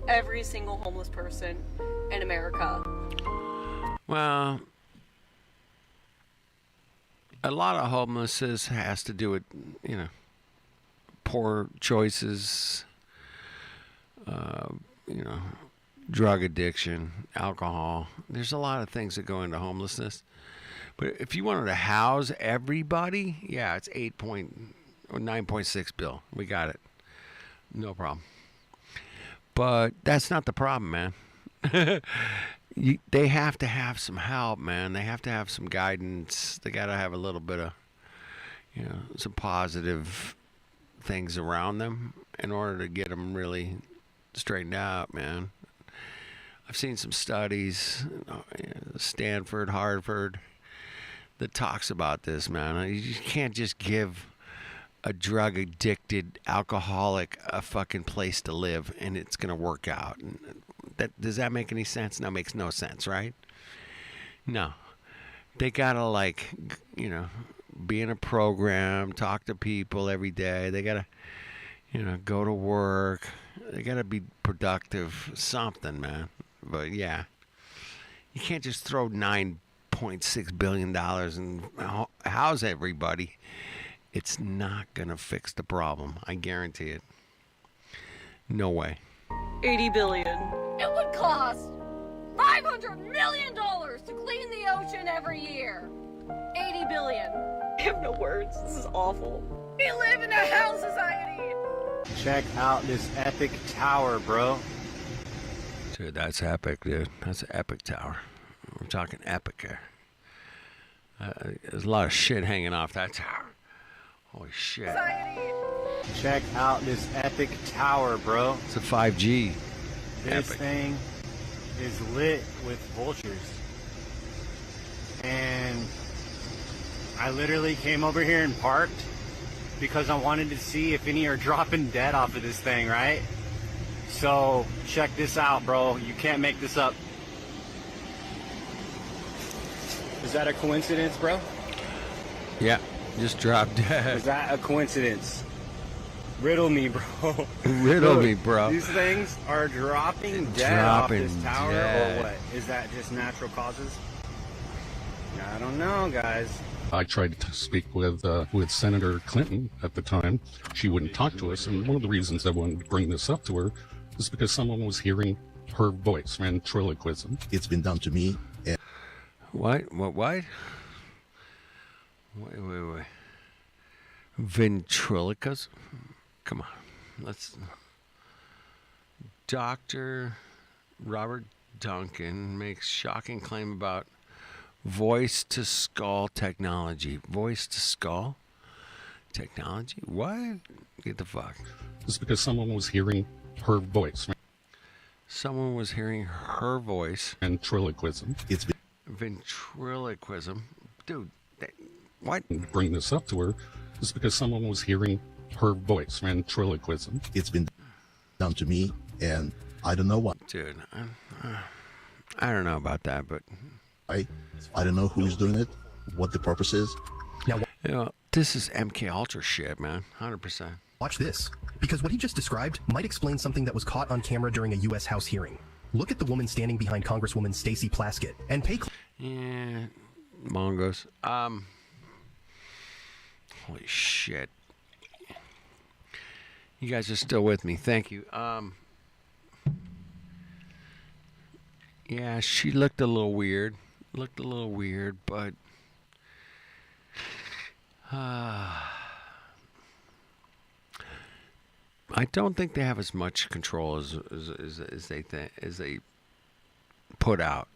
every single homeless person in America. Well, a lot of homelessness has to do with, you know, poor choices, you know, drug addiction, alcohol. There's a lot of things that go into homelessness. But if you wanted to house everybody, yeah, it's 9.6 bill. We got it. No problem. But that's not the problem, man. They have to have some help, man. They have to have some guidance. They got to have a little bit of, you know, some positive things around them in order to get them really straightened out, man. I've seen some studies, Stanford, Harvard, that talks about this, man. You can't just give a drug-addicted alcoholic a fucking place to live and it's going to work out. Does that make any sense? No, it makes no sense, right? No. They got to, like, you know, be in a program, talk to people every day. They got to, you know, go to work. They got to be productive, something, man. But, yeah, you can't just throw $9.6 billion and house everybody. It's not going to fix the problem. I guarantee it. No way. 80 billion. It would cost $500 million to clean the ocean every year. 80 billion. I have no words. This is awful. We live in a hell society. Check out this epic tower, bro. Dude, that's epic, dude. That's an epic tower. We're talking epic here. There's a lot of shit hanging off that tower. Holy shit. Check out this epic tower, bro. It's a 5G. This thing is lit with vultures. And I literally came over here and parked because I wanted to see if any are dropping dead off of this thing, right? So check this out, bro. You can't make this up. Is that a coincidence, bro? Yeah, just dropped dead. Is that a coincidence? Riddle me, bro. Riddle me, bro. These things are dropping dead off this tower, or what? Is that just natural causes? I don't know, guys. I tried to speak with Senator Clinton at the time. She wouldn't talk to us, and one of the reasons I wanted to bring this up to her is because someone was hearing her voice, ventriloquism. It's been done to me. What? Wait. Ventriloquism? Come on. Let's... Dr. Robert Duncan makes shocking claim about voice-to-skull technology. Voice-to-skull technology? What? Get the fuck. It's because someone was hearing her voice. Someone was hearing her voice. Ventriloquism. It's been... Ventriloquism? Dude, what? Bring this up to her is because someone was hearing her voice. Ventriloquism. It's been done to me, and I don't know what. Dude, I don't know about that, but... I don't know who's doing it, what the purpose is. Now, you know, this is MK Ultra shit, man. 100%. Watch this, because what he just described might explain something that was caught on camera during a U.S. House hearing. Look at the woman standing behind Congresswoman Stacey Plaskett and pay... Yeah, Mongos. Holy shit. You guys are still with me. Thank you. Yeah, she looked a little weird. But I don't think they have as much control as they put out.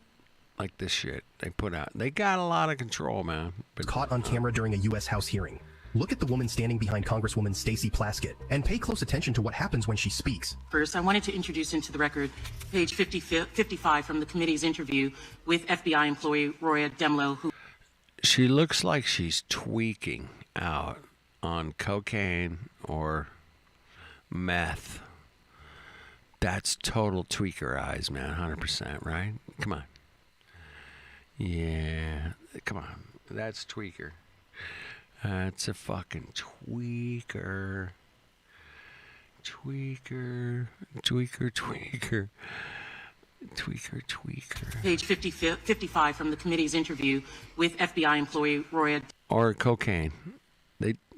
Like this shit they put out. They got a lot of control, man. But caught on camera during a U.S. House hearing. Look at the woman standing behind Congresswoman Stacey Plaskett and pay close attention to what happens when she speaks. First, I wanted to introduce into the record page 55 from the committee's interview with FBI employee Roya Demlow, who... She looks like she's tweaking out on cocaine or meth. That's total tweaker eyes, man. 100%, right? Come on. Yeah. Come on. That's tweaker. That's a fucking tweaker. Tweaker. Tweaker, tweaker. Tweaker, tweaker. Page 55 from the committee's interview with FBI employee Roya... Or cocaine.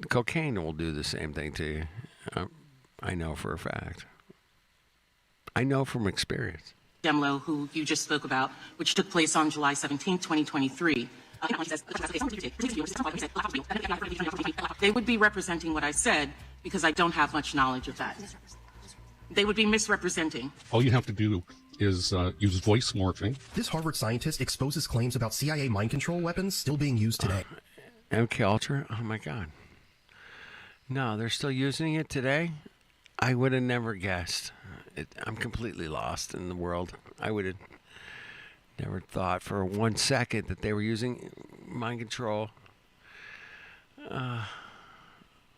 Cocaine will do the same thing to you. I know for a fact. I know from experience. Demlow, who you just spoke about, which took place on July 17, 2023. They would be representing what I said because I don't have much knowledge of that. They would be misrepresenting. All you have to do is use voice morphing. This Harvard scientist exposes claims about CIA mind control weapons still being used today. MK Ultra? Oh my God. No, they're still using it today? I would have never guessed. I'm completely lost in the world. I would have never thought for 1 second that they were using mind control.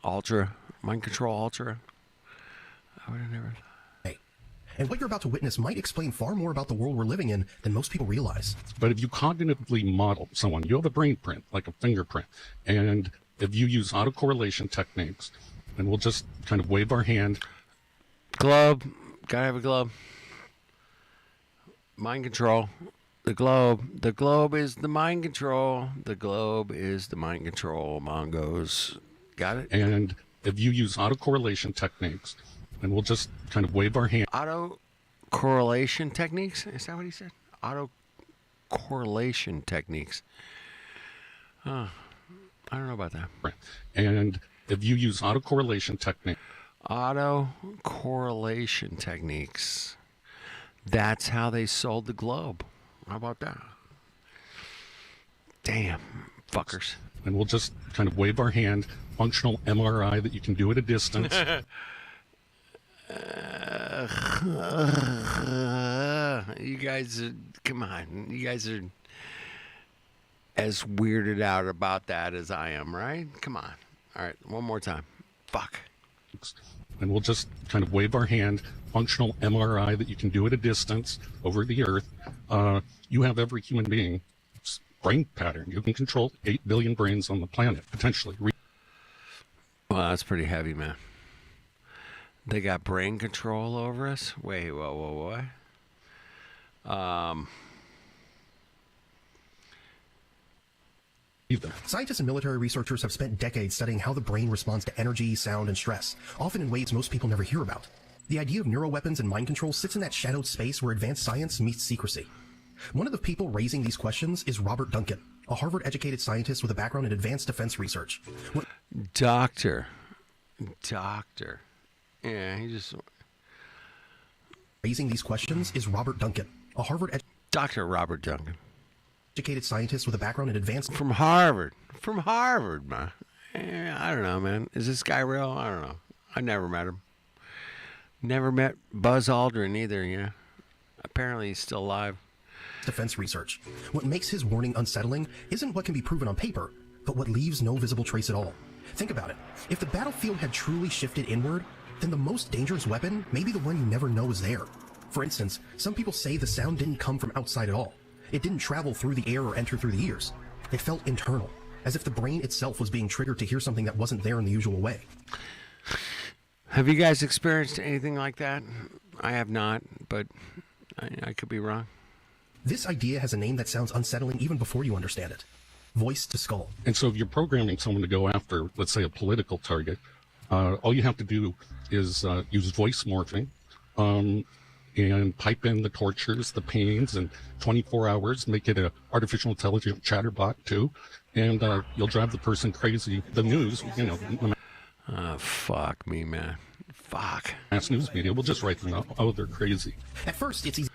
Ultra. Mind control ultra. I would have never thought. And what you're about to witness might explain far more about the world we're living in than most people realize. But if you cognitively model someone, you have a brain print, like a fingerprint. And if you use autocorrelation techniques, and we'll just kind of wave our hand. Globe. Gotta have a globe. Mind control. The globe. The globe is the mind control. The globe is the mind control. Mongos. Got it? And if you use autocorrelation techniques, and we'll just kind of wave our hand. Autocorrelation techniques? Is that what he said? Autocorrelation techniques. I don't know about that. Right. And if you use autocorrelation techniques. Autocorrelation techniques. That's how they sold the globe. How about that? Damn, fuckers. And we'll just kind of wave our hand. Functional MRI that you can do at a distance. You guys are, come on. You guys are as weirded out about that as I am, right? Come on. All right, one more time. Fuck. And we'll just kind of wave our hand. Functional MRI that you can do at a distance over the earth. You have every human being's brain pattern. You can control 8 billion brains on the planet, potentially. Well, that's pretty heavy, man. They got brain control over us? Wait, whoa. Scientists and military researchers have spent decades studying how the brain responds to energy, sound, and stress, often in ways most people never hear about. The idea of neuroweapons and mind control sits in that shadowed space where advanced science meets secrecy. One of the people raising these questions is Robert Duncan, a Harvard-educated scientist with a background in advanced defense research. Doctor. Yeah, he just... Raising these questions is Robert Duncan, a Dr. Robert Duncan. Educated scientist with a background in advanced... From Harvard, man. I don't know, man. Is this guy real? I don't know. I never met him. Never met Buzz Aldrin either, you know. Apparently he's still alive. Defense research. What makes his warning unsettling isn't what can be proven on paper, but what leaves no visible trace at all. Think about it. If the battlefield had truly shifted inward, then the most dangerous weapon may be the one you never know is there. For instance, some people say the sound didn't come from outside at all. It didn't travel through the air or enter through the ears. It felt internal, as if the brain itself was being triggered to hear something that wasn't there in the usual way. Have you guys experienced anything like that? I have not, but I could be wrong. This idea has a name that sounds unsettling even before you understand it. Voice to skull. And so if you're programming someone to go after, let's say, a political target, all you have to do is use voice morphing and pipe in the tortures, the pains, and 24 hours, make it an artificial intelligent chatterbot too, and you'll drive the person crazy. The news, you know... fuck me, man. Fuck. Mass news media will just write them out. Oh, they're crazy. At first, it's easy.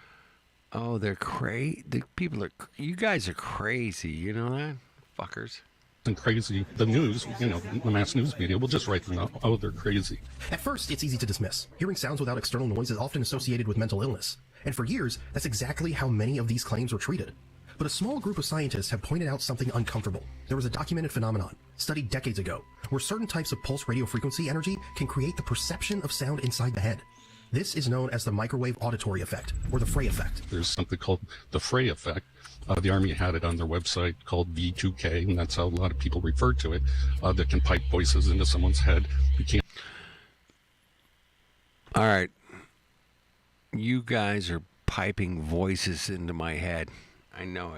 Oh, they're crazy. The people are... You guys are crazy. You know that? Fuckers. crazy. The news, the mass news media will just write them out. Oh, they're crazy. At first, it's easy to dismiss. Hearing sounds without external noise is often associated with mental illness. And for years, that's exactly how many of these claims were treated. But a small group of scientists have pointed out something uncomfortable. There was a documented phenomenon, studied decades ago, where certain types of pulse radio frequency energy can create the perception of sound inside the head. This is known as the microwave auditory effect, or the Frey effect. There's something called the Frey effect. The Army had it on their website called V2K, and that's how a lot of people refer to it, that can pipe voices into someone's head. You can't. All right. You guys are piping voices into my head. I know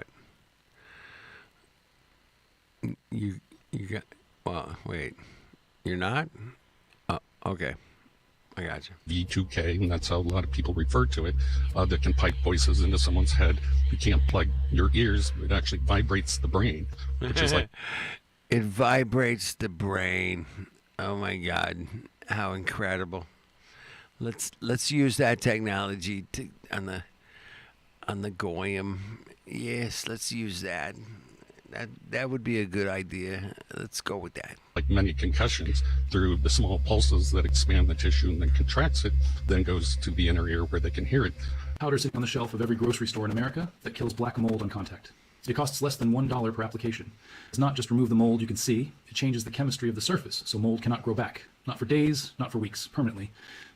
it. You got, well, wait. You're not? Okay. I got you. V2K, and that's how a lot of people refer to it, that can pipe voices into someone's head. You can't plug your ears. It actually vibrates the brain, which is like... It vibrates the brain. Oh, my God. How incredible. Let's use that technology on the Goyim. Yes, let's use that. That would be a good idea. Let's go with that. Like many concussions, through the small pulses that expand the tissue and then contracts it, then goes to the inner ear where they can hear it. Powder sitting on the shelf of every grocery store in America that kills black mold on contact. It costs less than $1 per application. It's not just remove the mold you can see, it changes the chemistry of the surface, so mold cannot grow back. Not for days, not for weeks, permanently.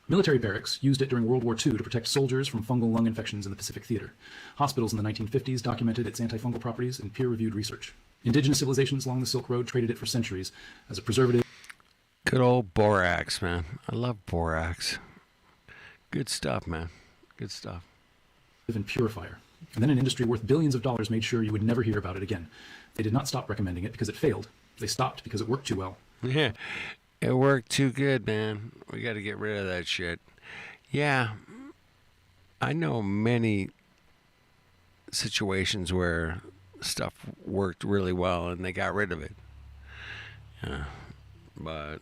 Military barracks used it during World War II to protect soldiers from fungal lung infections in the Pacific Theater. Hospitals in the 1950s documented its antifungal properties in peer-reviewed research. Indigenous civilizations along the Silk Road traded it for centuries as a preservative. Good old borax, man. I love borax. Good stuff, man. Good stuff. And purifier. And then an industry worth billions of dollars made sure you would never hear about it again. They did not stop recommending it because it failed. They stopped because it worked too well. Yeah. It worked too good, man. We got to get rid of that shit. Yeah. I know many situations where stuff worked really well and they got rid of it. Yeah. But,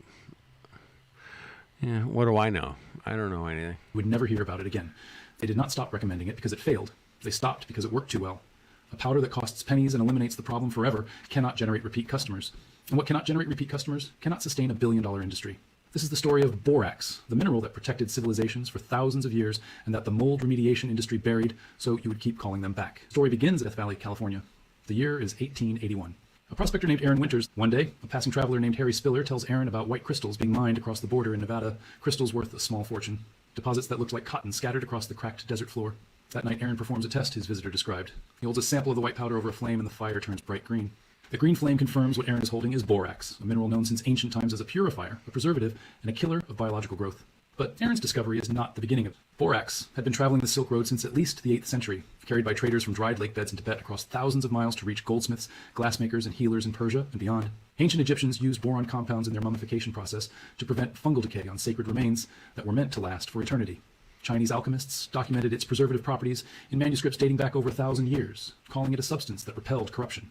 yeah, what do I know? I don't know anything. Would never hear about it again. They did not stop recommending it because it failed. They stopped because it worked too well. A powder that costs pennies and eliminates the problem forever cannot generate repeat customers. And what cannot generate repeat customers cannot sustain a billion-dollar industry. This is the story of borax, the mineral that protected civilizations for thousands of years and that the mold remediation industry buried so you would keep calling them back. The story begins at Death Valley, California. The year is 1881. A prospector named Aaron Winters. One day, a passing traveler named Harry Spiller tells Aaron about white crystals being mined across the border in Nevada, crystals worth a small fortune. Deposits that looked like cotton scattered across the cracked desert floor. That night, Aaron performs a test his visitor described. He holds a sample of the white powder over a flame and the fire turns bright green. The green flame confirms what Aaron is holding is borax, a mineral known since ancient times as a purifier, a preservative, and a killer of biological growth. But Aaron's discovery is not the beginning of it. Borax had been traveling the Silk Road since at least the 8th century, carried by traders from dried lake beds in Tibet across thousands of miles to reach goldsmiths, glassmakers, and healers in Persia and beyond. Ancient Egyptians used boron compounds in their mummification process to prevent fungal decay on sacred remains that were meant to last for eternity. Chinese alchemists documented its preservative properties in manuscripts dating back over 1,000 years, calling it a substance that repelled corruption.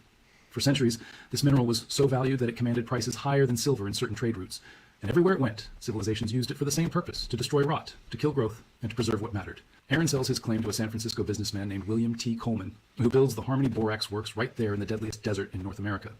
For centuries, this mineral was so valued that it commanded prices higher than silver in certain trade routes. And everywhere it went, civilizations used it for the same purpose, to destroy rot, to kill growth, and to preserve what mattered. Aaron sells his claim to a San Francisco businessman named William T. Coleman, who builds the Harmony Borax Works right there in the deadliest desert in North America.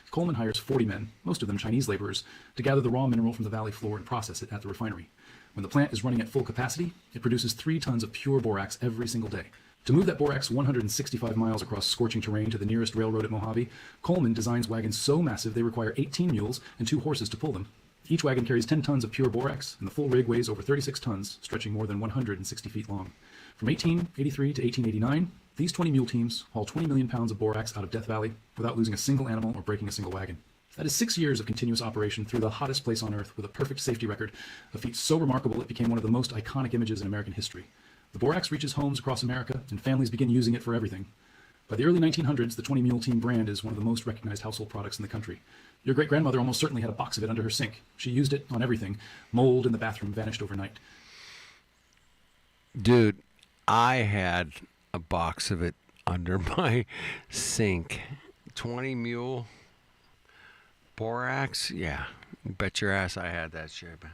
Coleman hires 40 men, most of them Chinese laborers, to gather the raw mineral from the valley floor and process it at the refinery. When the plant is running at full capacity, it produces 3 tons of pure borax every single day. To move that borax 165 miles across scorching terrain to the nearest railroad at Mojave, Coleman designs wagons so massive they require 18 mules and 2 horses to pull them. Each wagon carries 10 tons of pure borax, and the full rig weighs over 36 tons, stretching more than 160 feet long. From 1883 to 1889, these 20 mule teams haul 20 million pounds of borax out of Death Valley without losing a single animal or breaking a single wagon. That is 6 years of continuous operation through the hottest place on earth with a perfect safety record, a feat so remarkable it became one of the most iconic images in American history. The borax reaches homes across America, and families begin using it for everything. By the early 1900s, the 20 Mule Team brand is one of the most recognized household products in the country. Your great-grandmother almost certainly had a box of it under her sink. She used it on everything. Mold in the bathroom vanished overnight. Dude, I had a box of it under my sink. 20 Mule Borax? Yeah. Bet your ass I had that shit, man.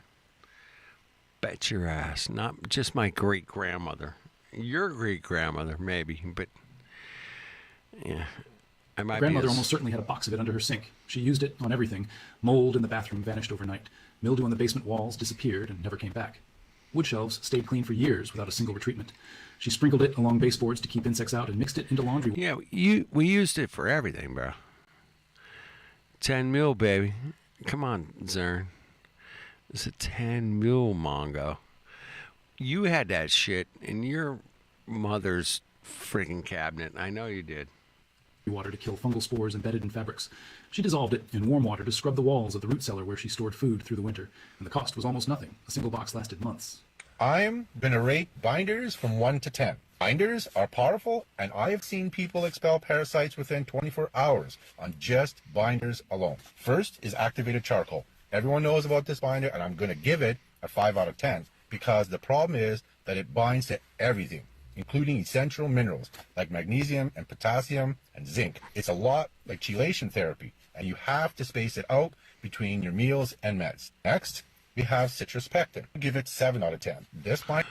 Bet your ass. Not just my great-grandmother. Your great-grandmother, maybe, but yeah. I might Grandmother be almost certainly had a box of it under her sink. She used it on everything. Mold in the bathroom vanished overnight. Mildew on the basement walls disappeared and never came back. Wood shelves stayed clean for years without a single retreatment. She sprinkled it along baseboards to keep insects out and mixed it into laundry. Yeah, we used it for everything, bro. 10 mil, baby. Come on, Zern. It's a 10 mil Mongo. You had that shit in your mother's freaking cabinet. I know you did. Water to kill fungal spores embedded in fabrics. She dissolved it in warm water to scrub the walls of the root cellar where she stored food through the winter, and the cost was almost nothing. A single box lasted months. I'm going to rate binders from 1 to 10. Binders are powerful, and I have seen people expel parasites within 24 hours on just binders alone. First is activated charcoal. Everyone knows about this binder, and I'm going to give it a 5 out of 10 because the problem is that it binds to everything, including essential minerals like magnesium and potassium and zinc. It's a lot like chelation therapy, and you have to space it out between your meals and meds. Next, we have citrus pectin. Give it 7 out of 10. This binder...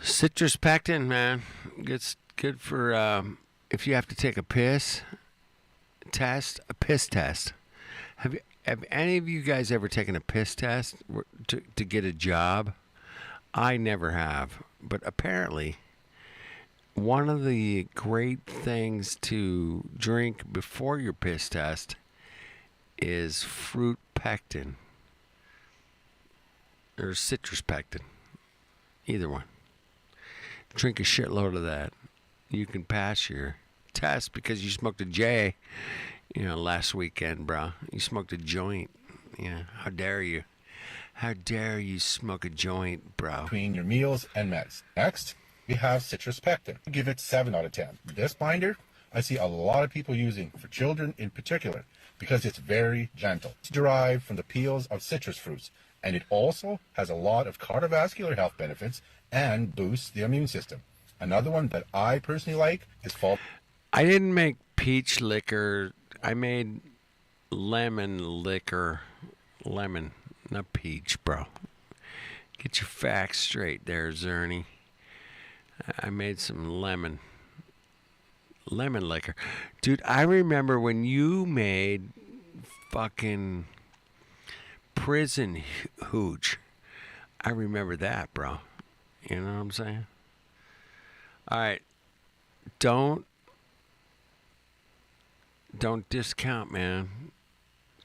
Citrus pectin, man. It's good for if you have to take a piss test. Have any of you guys ever taken a piss test to get a job? I never have, but apparently one of the great things to drink before your piss test is fruit pectin or citrus pectin. Either one. Drink a shitload of that. You can pass your test because you smoked a J, last weekend, bro. You smoked a joint. Yeah, how dare you? How dare you smoke a joint, bro? Between your meals and meds. Next, we have citrus pectin. Give it 7 out of 10. This binder, I see a lot of people using for children in particular because it's very gentle. It's derived from the peels of citrus fruits, and it also has a lot of cardiovascular health benefits and boosts the immune system. Another one that I personally like is I didn't make peach liquor. I made lemon liquor. Lemon, not peach, bro. Get your facts straight there, Zerny. I made some lemon liquor. Dude, I remember when you made fucking prison hooch. I remember that, bro. You know what I'm saying? All right. Don't discount, man.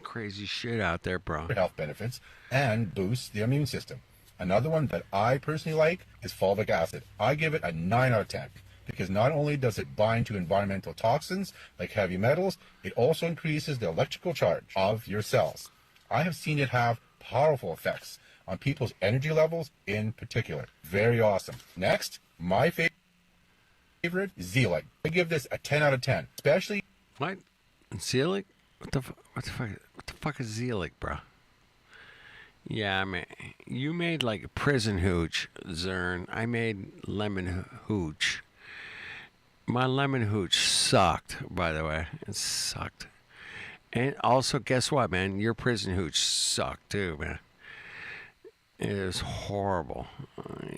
Crazy shit out there, bro. Health benefits and boosts the immune system. Another one that I personally like is fulvic acid. I give it a 9 out of 10 because not only does it bind to environmental toxins like heavy metals, it also increases the electrical charge of your cells. I have seen it have powerful effects on people's energy levels in particular. Very awesome. Next, my favorite, Zeolite. I give this a 10 out of 10, especially... What? Zeolite? What the fuck is Zeolite, bro? Yeah, I mean, you made like a prison hooch, Zern. I made lemon hooch. My lemon hooch sucked, by the way. It sucked. And also, guess what, man? Your prison hooch sucked too, man. It was horrible.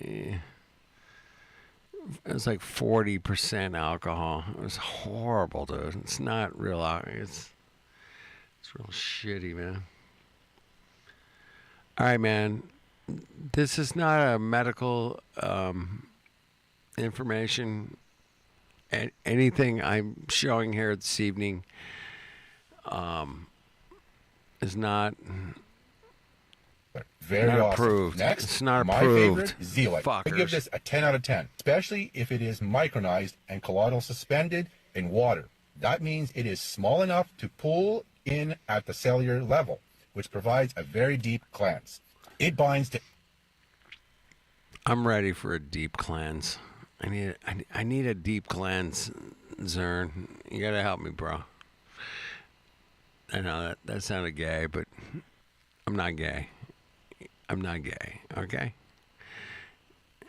It was like 40% alcohol. It was horrible, dude. It's not real alcohol. It's real shitty, man. All right, man. This is not a medical information. Anything I'm showing here this evening is not very not awesome. approved. Next, it's not my approved. favorite, Zeolite. I give Fuckers. this a 10 out of 10, especially if it is micronized and colloidal suspended in water. That means it is small enough to pull in at the cellular level, which provides a very deep cleanse. It binds to... I'm ready for a deep cleanse. I need a deep cleanse, Zern. You gotta help me, bro. I know that sounded gay, but I'm not gay. I'm not gay, okay?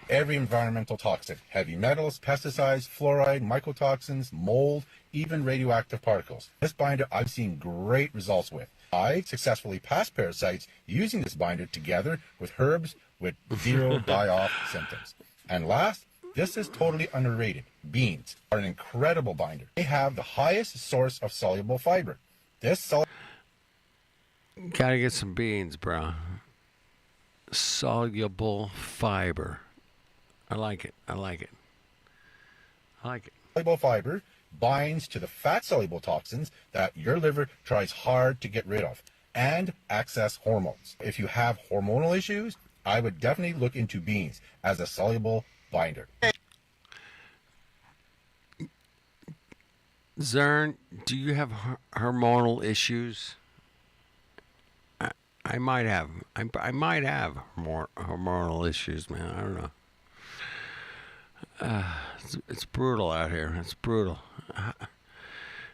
Every environmental toxin, heavy metals, pesticides, fluoride, mycotoxins, mold, even radioactive particles. This binder I've seen great results with. I successfully passed parasites using this binder together with herbs with zero die-off symptoms. And last, This is totally underrated. Beans are an incredible binder. They have the highest source of soluble fiber. Gotta get some beans, bro. Soluble fiber. I like it. I like it. I like it. Soluble fiber binds to the fat-soluble toxins that your liver tries hard to get rid of and access hormones. If you have hormonal issues, I would definitely look into beans as a soluble binder. Zern, do you have hormonal issues? I might have. I might have more hormonal issues, man. I don't know. It's brutal out here. It's brutal.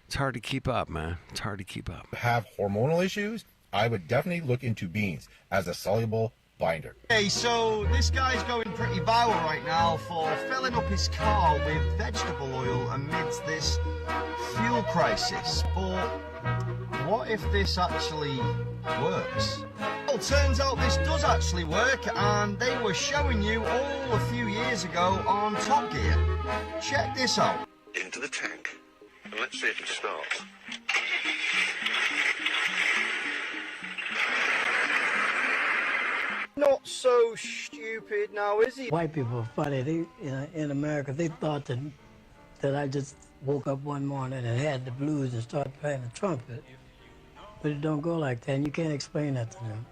It's hard to keep up, man. It's hard to keep up. Have hormonal issues? I would definitely look into beans as a soluble binder. Okay, so this guy's going pretty viral right now for filling up his car with vegetable oil amidst this fuel crisis. But what if this actually works? Well, turns out this does actually work, and they were showing you all a few years ago on Top Gear. Check this out. Into the tank, and let's see if it starts. Not so stupid now, is he? White people are funny. They, in America, they thought that I just woke up one morning and had the blues and started playing the trumpet. But it don't go like that, and you can't explain that to them.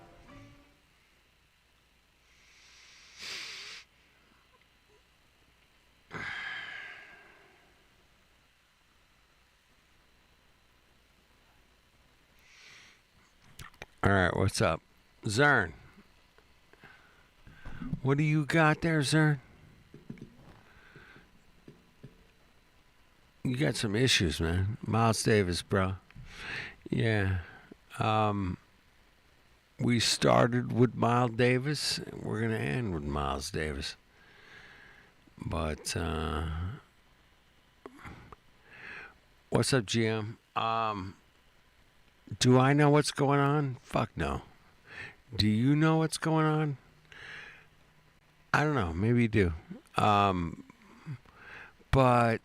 All right, what's up? Zern. What do you got there, Zern? You got some issues, man. Miles Davis, bro. Yeah. We started with Miles Davis. We're going to end with Miles Davis. But, what's up, GM? Do I know what's going on? Fuck no. Do you know what's going on? I don't know. Maybe you do. But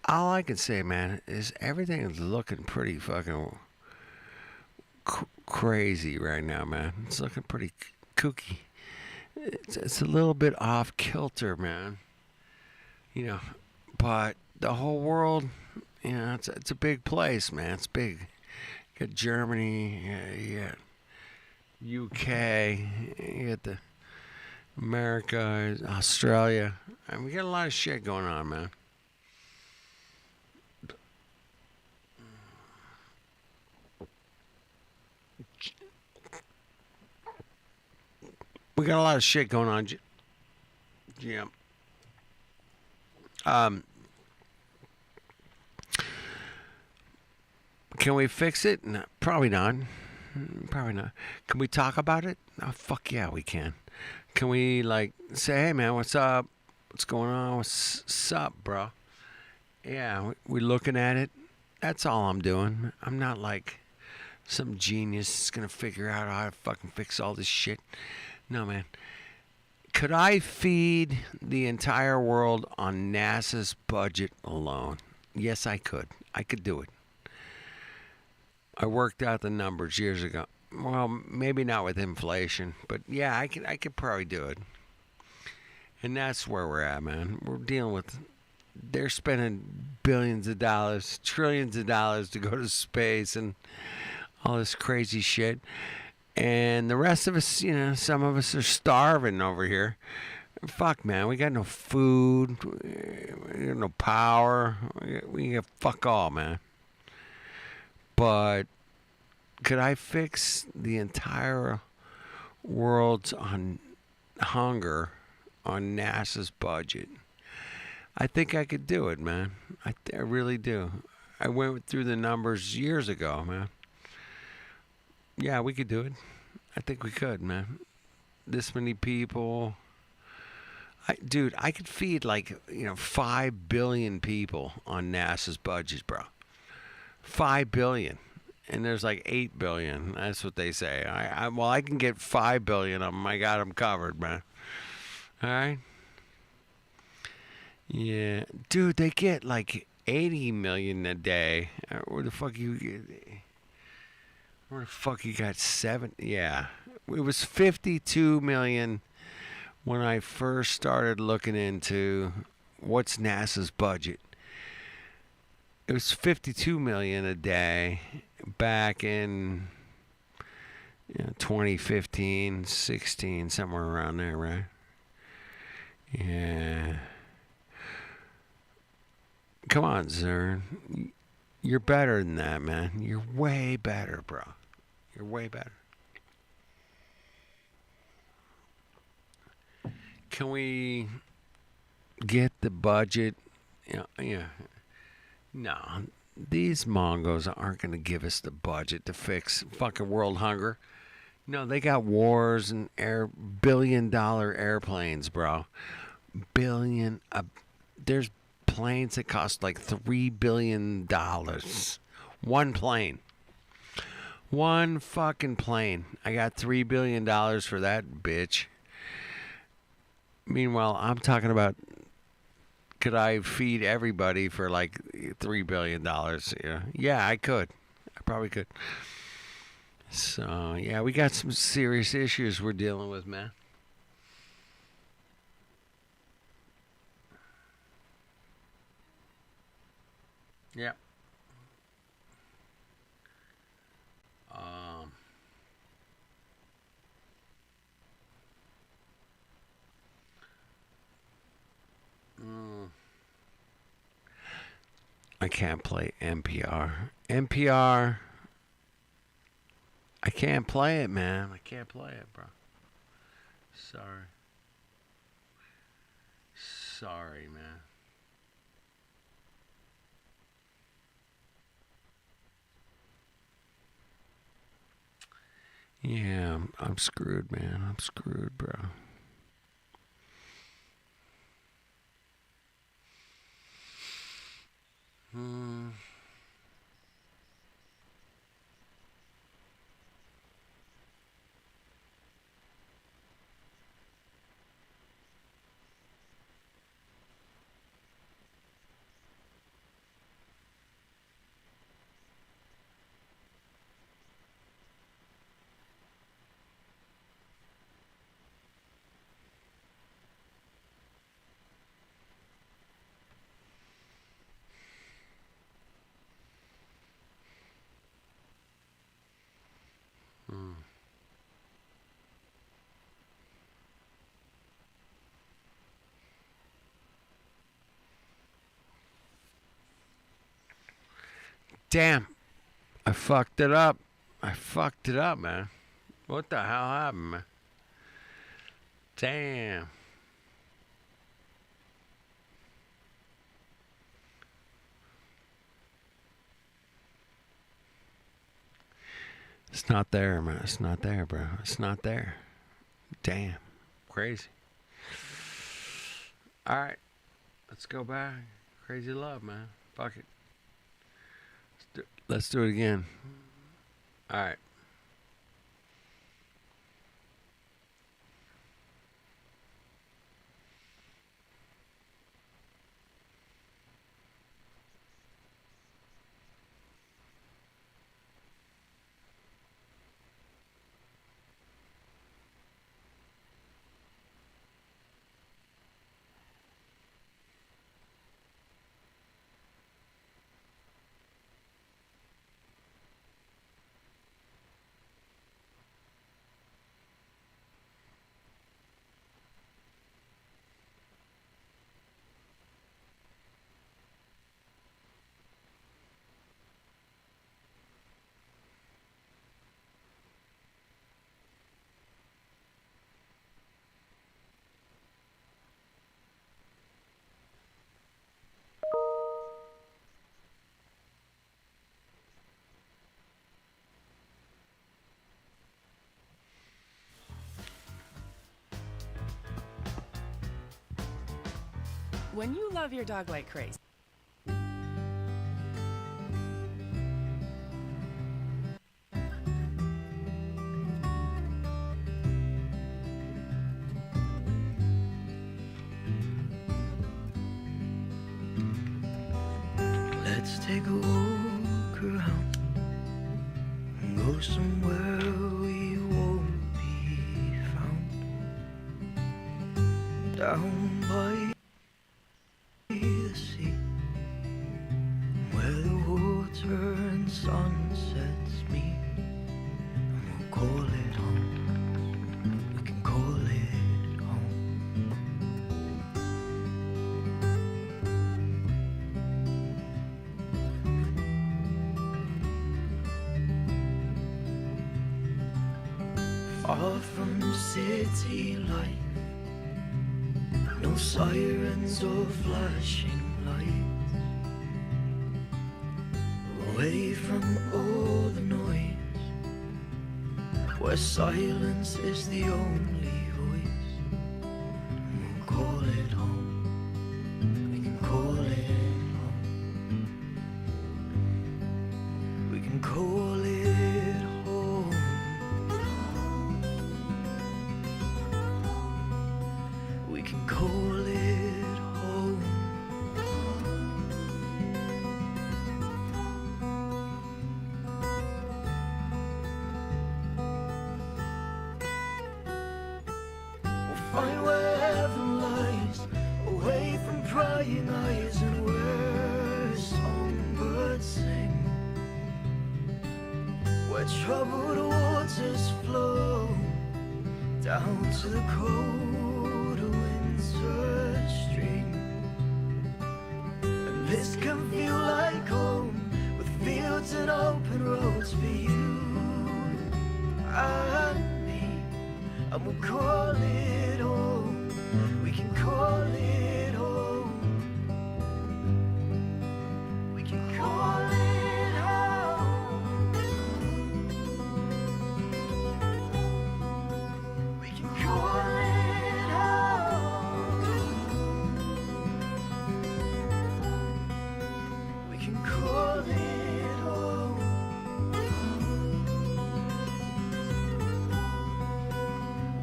all I can say, man, is everything is looking pretty fucking crazy right now, man. It's looking pretty kooky. It's a little bit off kilter, man. You know, but the whole world, you know, it's a big place, man. It's big. You got Germany, you got UK, you got the America, Australia. I mean, we got a lot of shit going on, man. We got a lot of shit going on, Jim. Can we fix it? No, probably not. Probably not. Can we talk about it? Oh, fuck yeah, we can. Can we, like, say, hey, man, what's up? What's going on? What's up, bro? Yeah, we looking at it. That's all I'm doing. I'm not like some genius that's going to figure out how to fucking fix all this shit. No, man. Could I feed the entire world on NASA's budget alone? Yes, I could. I could do it. I worked out the numbers years ago. Well, maybe not with inflation, but yeah, I could probably do it. And that's where we're at, man. We're dealing with, they're spending billions of dollars, trillions of dollars to go to space and all this crazy shit. And the rest of us, you know, some of us are starving over here. Fuck, man, we got no food, we got no power, we got fuck all, man. But could I fix the entire world's on hunger on NASA's budget? I think I could do it, man. I really do. I went through the numbers years ago, man. Yeah, we could do it. I think we could, man. This many people. Dude, I could feed 5 billion people on NASA's budget, bro. 5 billion. And there's 8 billion. That's what they say. I can get 5 billion of them. I got them covered, man. All right? Yeah, dude, they get like 80 million a day. Where the fuck you get? Where the fuck you got 7? Yeah, it was 52 million when I first started looking into what's NASA's budget. It was 52 million a day back in 2015, 16, somewhere around there, right? Yeah. Come on, Zern. You're better than that, man. You're way better, bro. You're way better. Can we get the budget? Yeah. No, these Mongos aren't going to give us the budget to fix fucking world hunger. No, they got wars and billion-dollar airplanes, bro. There's planes that cost like $3 billion. One plane. One fucking plane. I got $3 billion for that bitch. Meanwhile, I'm talking about, could I feed everybody for like $3 billion? Yeah, I could. I probably could. So, yeah, we got some serious issues we're dealing with, man. Yeah. I can't play NPR. NPR. I can't play it, man. I can't play it, bro. Sorry. Sorry, man. Yeah, I'm screwed, man. I'm screwed, bro. Damn. I fucked it up. I fucked it up, man. What the hell happened, man? Damn. It's not there, man. It's not there, bro. It's not there. Damn. Crazy. All right. Let's go back. Crazy love, man. Fuck it. Let's do it again. All right. When you love your dog like crazy. Let's take a walk around and go somewhere we won't be found. Down by the sea, where the water and sunsets meet, and we'll call it home. We can call it home. Far from city life, no sirens or flashing lights, away from all the noise, where silence is the only voice. And we'll call it home. We can call it home. We can call it home. We can call it home. We'll find where heaven lies, away from prying eyes, and where songbirds sing, where troubled waters flow down to the cold winter stream. And this can feel like home, with fields and open roads for you and me. And we'll call it home. We can call it home. We can call it home. We can call it home. We can call it home.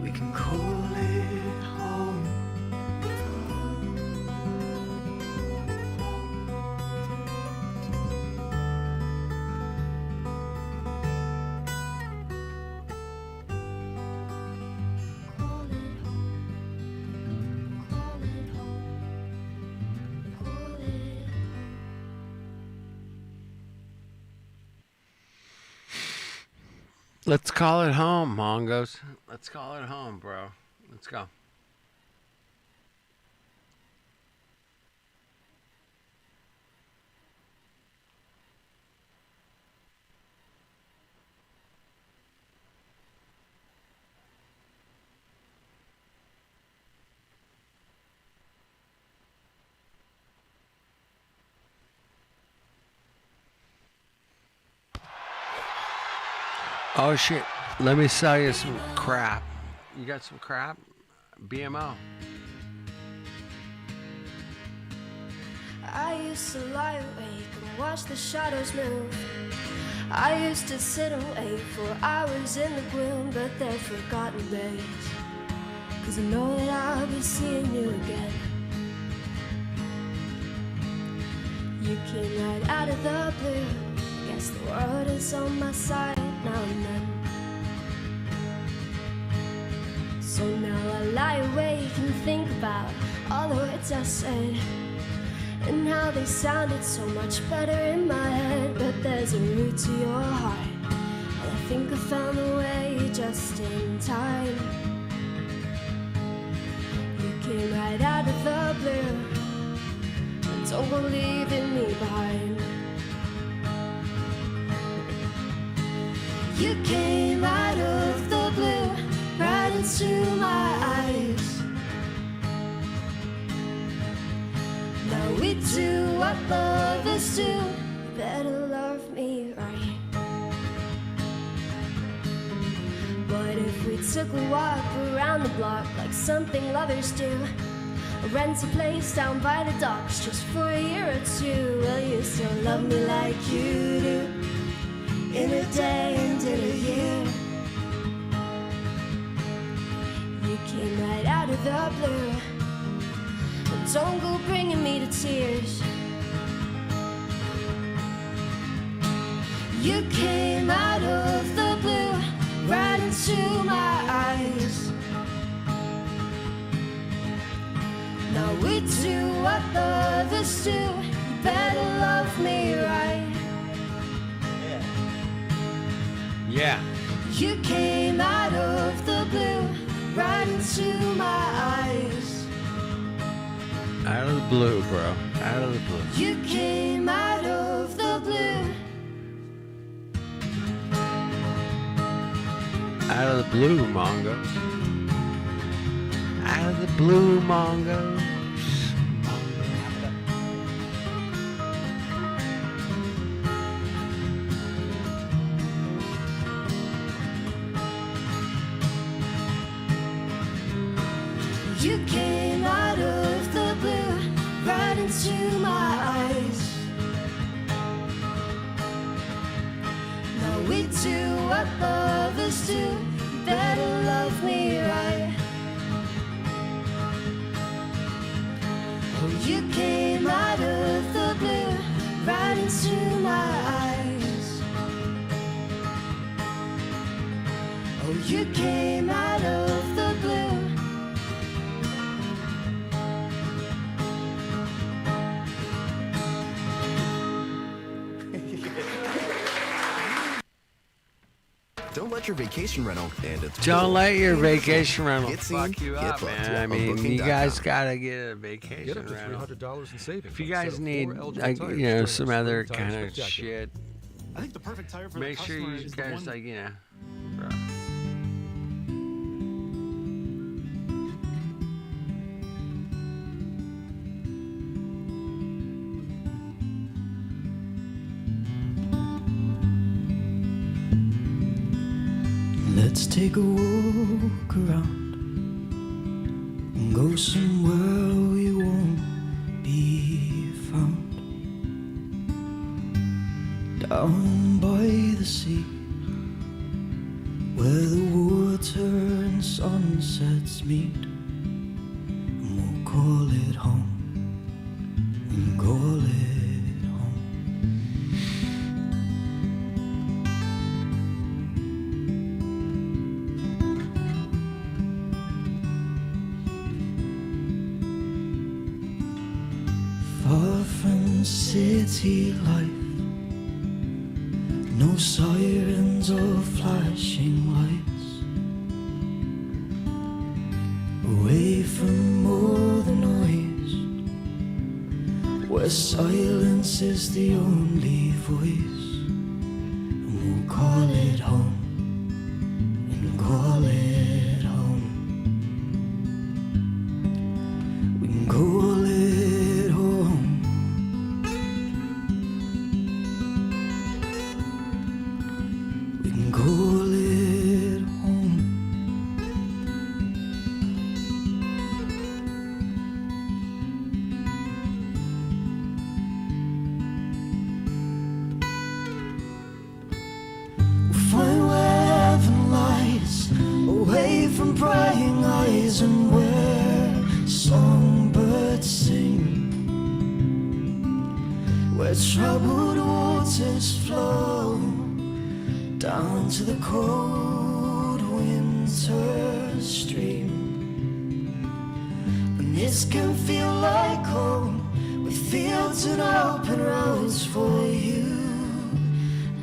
We can call it home. Let's call it home, Mongos. Let's call it home, bro. Let's go. Oh shit, let me sell you some crap. You got some crap? BMO. I used to lie awake and watch the shadows move. I used to sit and wait for hours in the gloom, but they're forgotten days, 'cause I know that I'll be seeing you again. You came right out of the blue. Guess the world is on my side now and then. So now I lie awake and think about all the words I said, and how they sounded so much better in my head. But there's a route to your heart, and I think I found the way just in time. You came right out of the blue, and don't go leaving me behind. You came out of the blue, right into my eyes. Now we do what lovers do. You better love me right. But if we took a walk around the block like something lovers do, or rent a place down by the docks just for a year or two, will you still love me like you do? In a day and in a year. You came right out of the blue, but don't go bringing me to tears. You came out of the blue, right into my eyes. Now we do what lovers do. You better love me right. Yeah. You came out of the blue, right into my eyes. Out of the blue, bro. Out of the blue. You came out of the blue. Out of the blue, Mongos. Out of the blue, Mongos. You came out of the blue, right into my eyes. Now we do what lovers do. You better love me right. Oh, you came out of the blue, right into my eyes. Oh, you came out of the blue. Don't let your vacation rental and it's Don't let your vacation rental Get seen, fuck you get up, booked man. I on mean, you Booking.com. guys gotta get a vacation Get up to rental. $300 in savings. If you on a guys set of need, 4 eligible like, tires you know, during some the other Spring kind Tire of Spectacular. shit, I think the perfect tire for make the sure customer you is the guys, one- like, you know, bro. Let's take a walk around and go somewhere we won't be found. Down by the sea, where the water and sunsets meet, and we'll call it home. And call it far from city life, no sirens or flashing lights, away from all the noise, where silence is the only voice, and we'll call it home, and call it home. We can call it home. We can call it home. We'll find where heaven lies, away from prying eyes, and where songbirds sing, where troubled waters flow down to the cold winter stream. And this can feel like home, with fields and open roads for you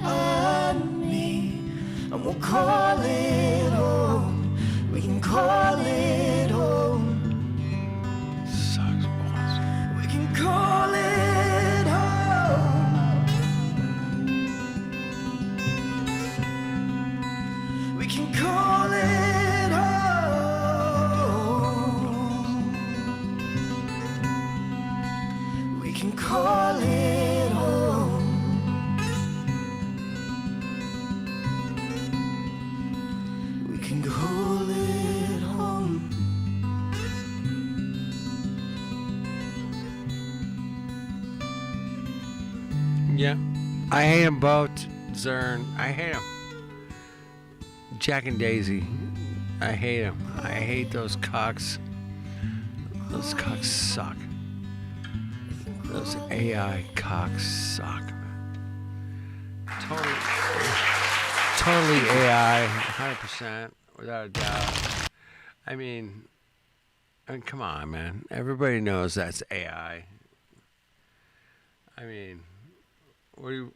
and me. And we'll call it home. We can call it home. Sucks balls. We can call it home. We can call it home. We can call it home. We can call it home. Yeah. I hate them both, Zern. I hate them. Jack and Daisy. I hate them. I hate those cocks. Those cocks suck. Those AI cocks suck. Totally AI, 100%, without a doubt. I mean, come on, man. Everybody knows that's AI. I mean, what do you...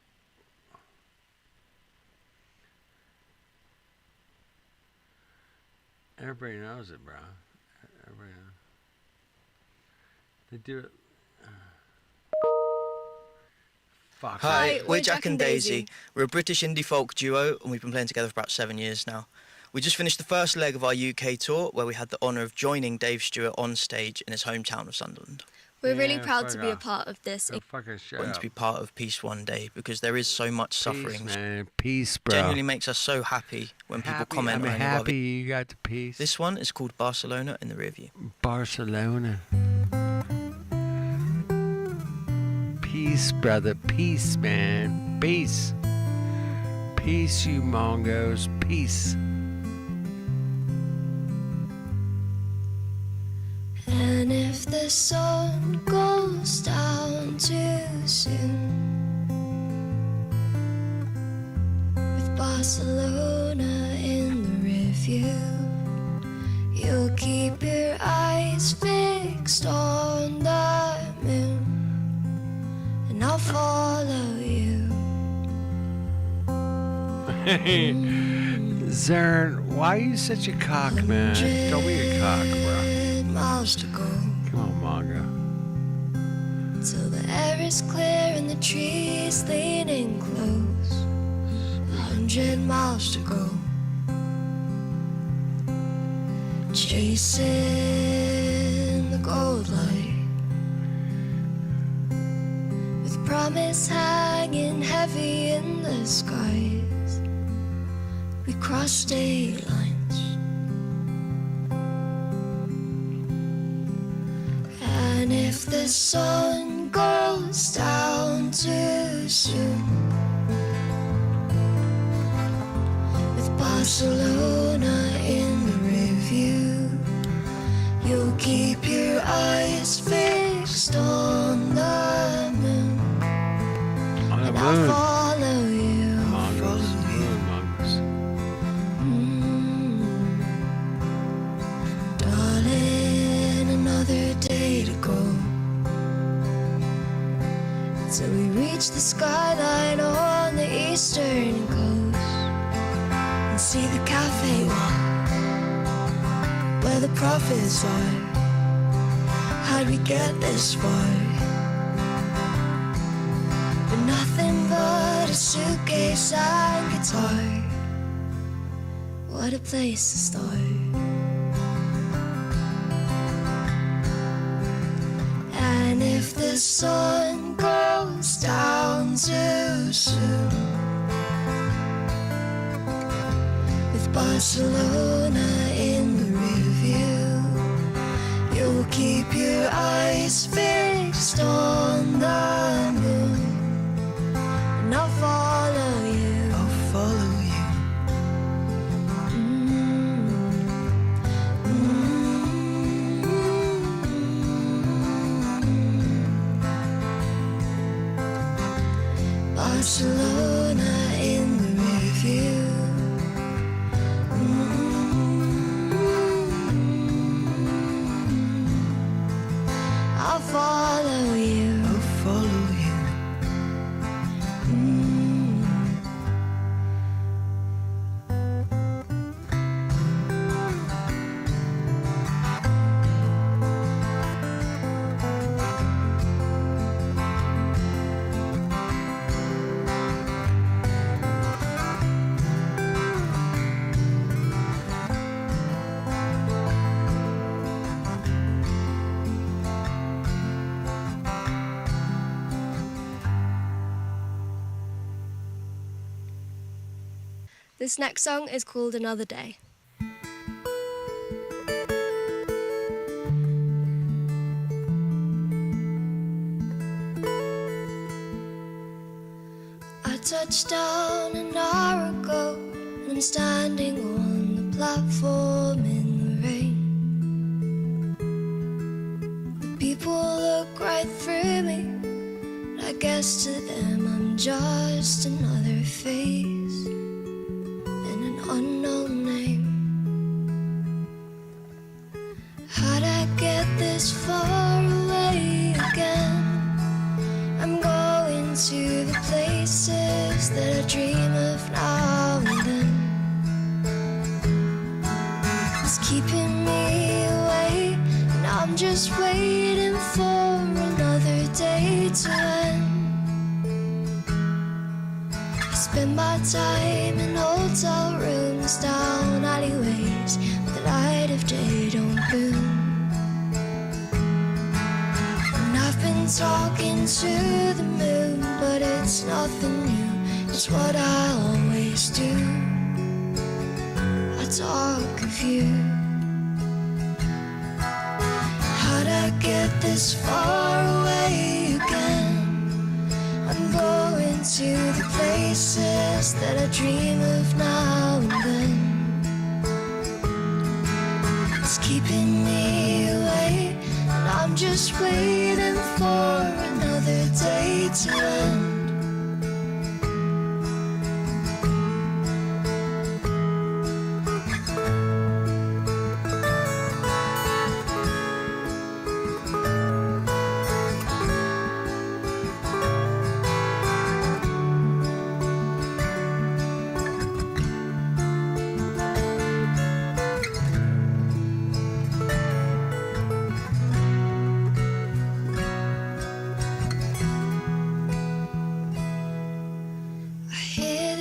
Everybody knows it, bro. Everybody knows. They do it. Fuck. Hi, we're Jack and Daisy. We're a British indie folk duo, and we've been playing together for about 7 years now. We just finished the first leg of our UK tour, where we had the honour of joining Dave Stewart on stage in his hometown of Sunderland. We're really proud to be a part of this. And to be part of Peace One Day, because there is so much suffering. Man. Peace, bro. Genuinely makes us so happy when people comment on any of happy you got the peace. This one is called Barcelona in the Rearview. Barcelona. Peace, brother. Peace, man. Peace. Peace, you Mongos. Peace. And if the sun goes down too soon, with Barcelona in the review, you'll keep your eyes fixed on the moon, and I'll follow you. Hey, Zern, why are you such a cock, man? Don't be a cock, bro. Miles to go. Come on, Mongo. Till the air is clear and the trees leaning close. 100 miles to go. Chasing the gold light, with promise hanging heavy in the skies. We cross state lines. And if the sun goes down too soon, with Barcelona in the review, you'll keep your eyes fixed on the moon, and I'll follow you. Mongols, mongols. Darling, another day to go, till we reach the skyline on the eastern coast, and see the cafe walk where the prophets are. How'd we get this far? But nothing but a suitcase and guitar. What a place to start. And if the sun goes down too soon, with Barcelona in the review, you'll keep your eyes fixed on the moon, and I'll follow you. I'll follow you. Barcelona in the review. I'll follow you. I'll follow you. This next song is called Another Day. I touched down an hour ago, and I'm standing on the platform in the rain. The people look right through me, but I guess to them I'm just another face and an unknown name. How'd I get this far away again? I'm going to the places that I dream of now and then. It's keeping me away, and I'm just waiting for another day to end. I spend my time in hotel rooms, down alleyways where the light of day don't boom. And I've been talking to the moon, but it's nothing new, it's what I always do. I talk of you. How'd I get this far away again? I'm going to the places that I dream of now and then. It's keeping me away, and I'm just waiting for another day to end.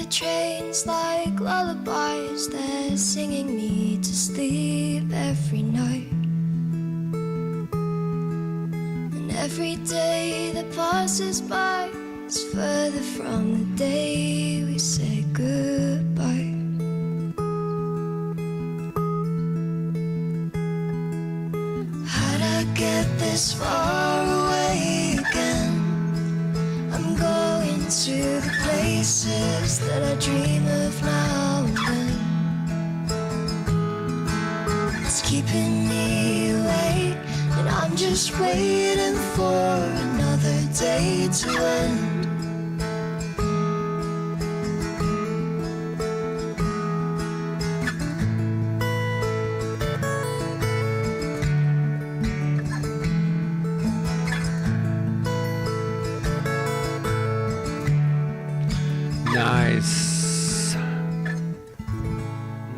Trains like lullabies, they're singing me to sleep every night. And every day that passes by is further from the day we say goodbye. How'd I get this far away again? I'm going to the places that I dream of now and then. It's keeping me away, and I'm just waiting for another day to end.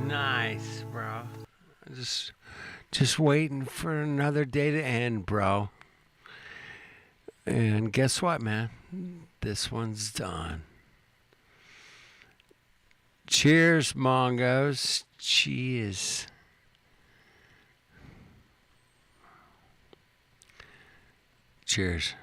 Nice, bro. Just waiting for another day to end, bro. And guess what, man? This one's done. Cheers, Mongos. Cheers. Cheers.